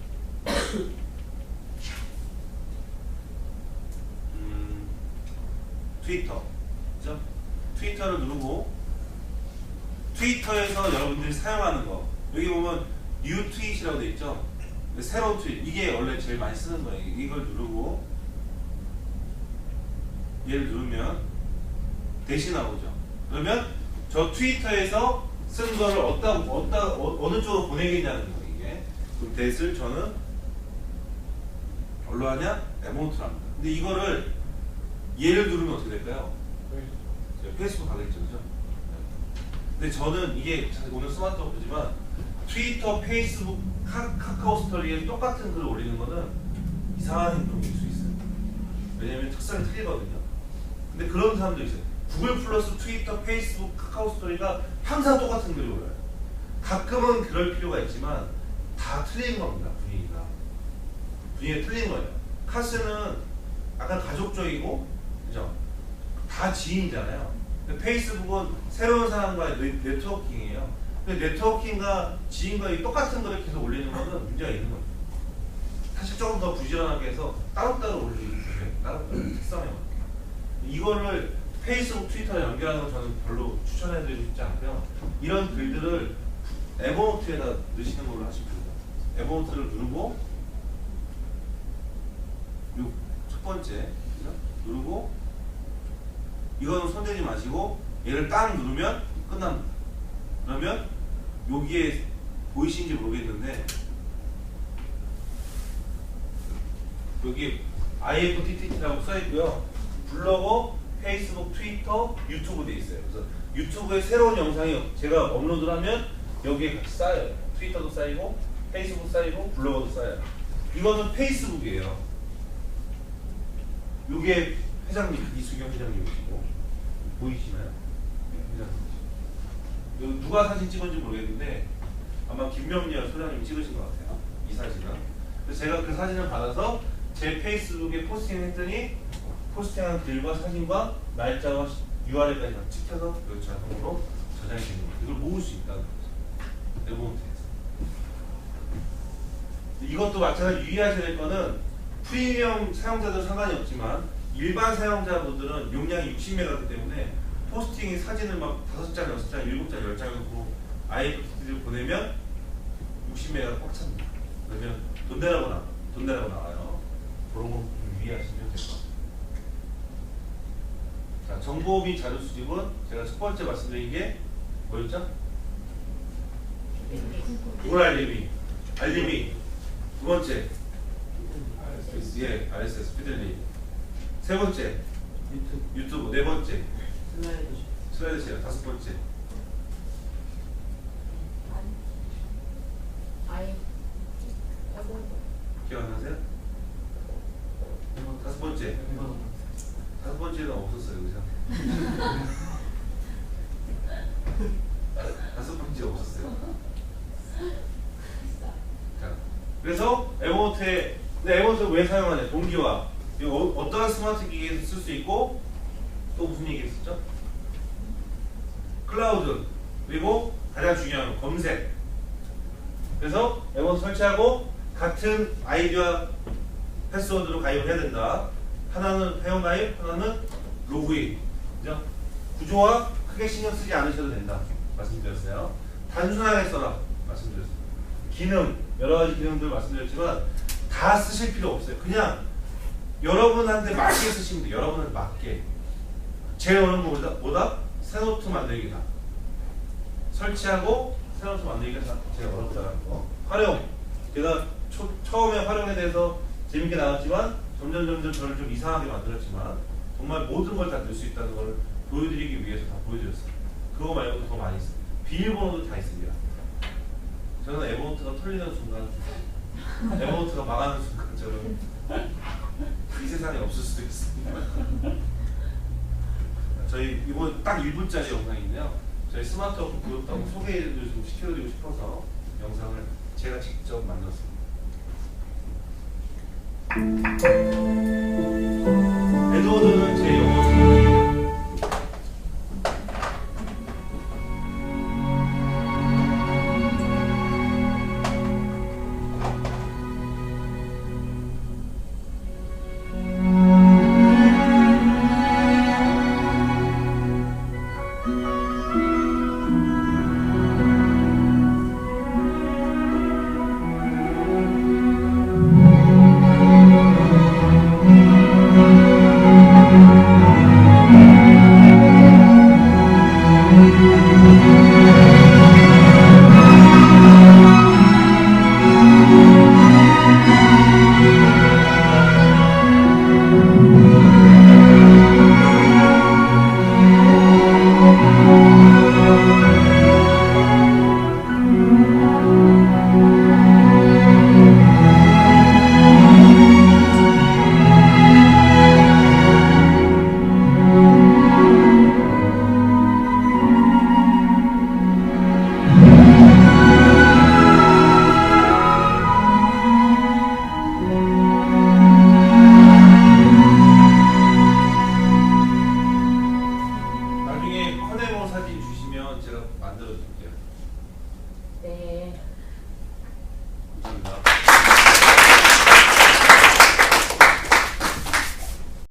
Speaker 7: 트위터. 그죠? 트위터를 누르고 트위터에서 여러분들이 사용하는 거. 여기 보면 뉴 트윗이라고 되어 있죠. 새로운 트윗. 이게 원래 제일 많이 쓰는 거예요. 이걸 누르고 얘를 누르면 대시 나오죠. 그러면 저 트위터에서 쓴 거를 어느 쪽으로 보내겠냐는 거예요. 이게. 그럼 대시를 저는 뭘로 하냐? 에모트로 합니다. 근데 이거를 얘를 누르면 어떻게 될까요? 페이스북 가겠죠. 그죠? 근데 저는 이게 오늘 스마트폰이지만 트위터, 페이스북, 카카오 스토리에 똑같은 글을 올리는 거는 이상한 행동일 수 있어요. 왜냐면 특성이 틀리거든요. 근데 그런 사람도 있어요. 구글 플러스, 트위터, 페이스북, 카카오 스토리가 항상 똑같은 글을 올려요. 가끔은 그럴 필요가 있지만 다 틀린 겁니다. 분위기가 틀린 거예요. 카스는 약간 가족적이고, 그죠? 다 지인이잖아요. 근데 페이스북은 새로운 사람과의 네트워킹이에요. 근데 네트워킹과 지인과 똑같은 거를 계속 올리는 거는 문제가 있는 거예요. 사실 조금 더 부지런하게 해서 따로따로 올리는 거예요. 따로따로 특성에 맞게. 이거를 페이스북, 트위터에 연결하는 거 저는 별로 추천해드리고 싶지 않고요. 이런 글들을 에버노트에다 넣으시는 걸로 하시면 됩니다. 에버노트를 누르고 요 첫 번째 누르고 이거는 손대지 마시고 얘를 딱 누르면 끝납니다. 그러면 여기에 보이시는지 모르겠는데 여기 IFTTT라고 써있고요. 블로거, 페이스북, 트위터, 유튜브 돼 있어요. 그래서 유튜브에 새로운 영상이 제가 업로드를 하면 여기에 같이 쌓여요. 트위터도 쌓이고 페이스북 쌓이고 블로거도 쌓여요. 이거는 페이스북이에요. 이게 회장님, 이수경 회장님이시고 보이시나요? 이거 누가 사진 찍은지 모르겠는데 아마 김명렬 소장님이 찍으신 것 같아요. 이 사진은. 그래서 제가 그 사진을 받아서 제 페이스북에 포스팅했더니 포스팅한 글과 사진과 날짜와 URL까지 다 찍혀서 그 자동으로 저장이 되는 거예요. 이걸 모을 수 있다는 거죠. 에버노트에서. 이것도 마찬가지로 유의하셔야 될 거는 프리미엄 사용자들은 상관이 없지만 일반 사용자분들은 용량이 60메가이기 때문에 포스팅이 사진을 막 5장, 6장, 7장, 10장을 놓고 IFTT를 보내면 60메가가 꽉 찹니다. 그러면 돈 내라고 나와요. 그런 거 좀 유의하시면 될 것 같아요. 자, 정보 및 자료 수집은 제가 첫 번째 말씀드린 게 뭐였죠? 구글 알림이 두 번째 RSS 피들리 세 번째 유튜브 네 번째 슬라이드 쉐어 다섯 번째 기억 안 나세요? 다섯 번째는 없었어요. 그죠? 다섯 번째 없었어요. 자, 그래서 에버노트에 왜 사용하냐? 동기화. 이거 어떠한 스마트 기기에서 쓸 수 있고 또 무슨 얘기 했었죠? 클라우드 그리고 가장 중요한 거 검색. 그래서 에버노트 설치하고 같은 아이디와 패스워드로 가입을 해야 된다. 하나는 회원 가입, 하나는 로그인. 그죠? 구조와 크게 신경 쓰지 않으셔도 된다. 말씀드렸어요. 단순하게 써라. 말씀드렸어요. 기능, 여러 가지 기능들 말씀드렸지만 다 쓰실 필요 없어요. 그냥 여러분한테 맞게 쓰시면 돼요. 여러분한테 맞게. 제일 어려운 거 뭐다? 새 노트 만들기다. 설치하고 새 노트 만들기가 제일 어렵다는 거. 활용. 제가 처음에 활용에 대해서 재밌게 나왔지만 점점 저를 좀 이상하게 만들었지만 정말 모든 걸 다 넣을 수 있다는 걸 보여드리기 위해서 다 보여드렸어요. 그거 말고도 더 많이 있습니다. 비밀번호도 다 있습니다. 저는 에버노트가 털리는 순간, 에버노트가 망하는 순간 저는 이 세상에 없을 수도 있습니다. 저희 이번 딱 1분짜리 영상인데요. 저희 스마트워크 구독하고 소개를 좀 시켜드리고 싶어서 영상을 제가 직접 만들었습니다. 에드워드는 제 영어입니다. 나중에 컨네모 사진 주시면 제가 만들어 드릴게요.
Speaker 2: 네.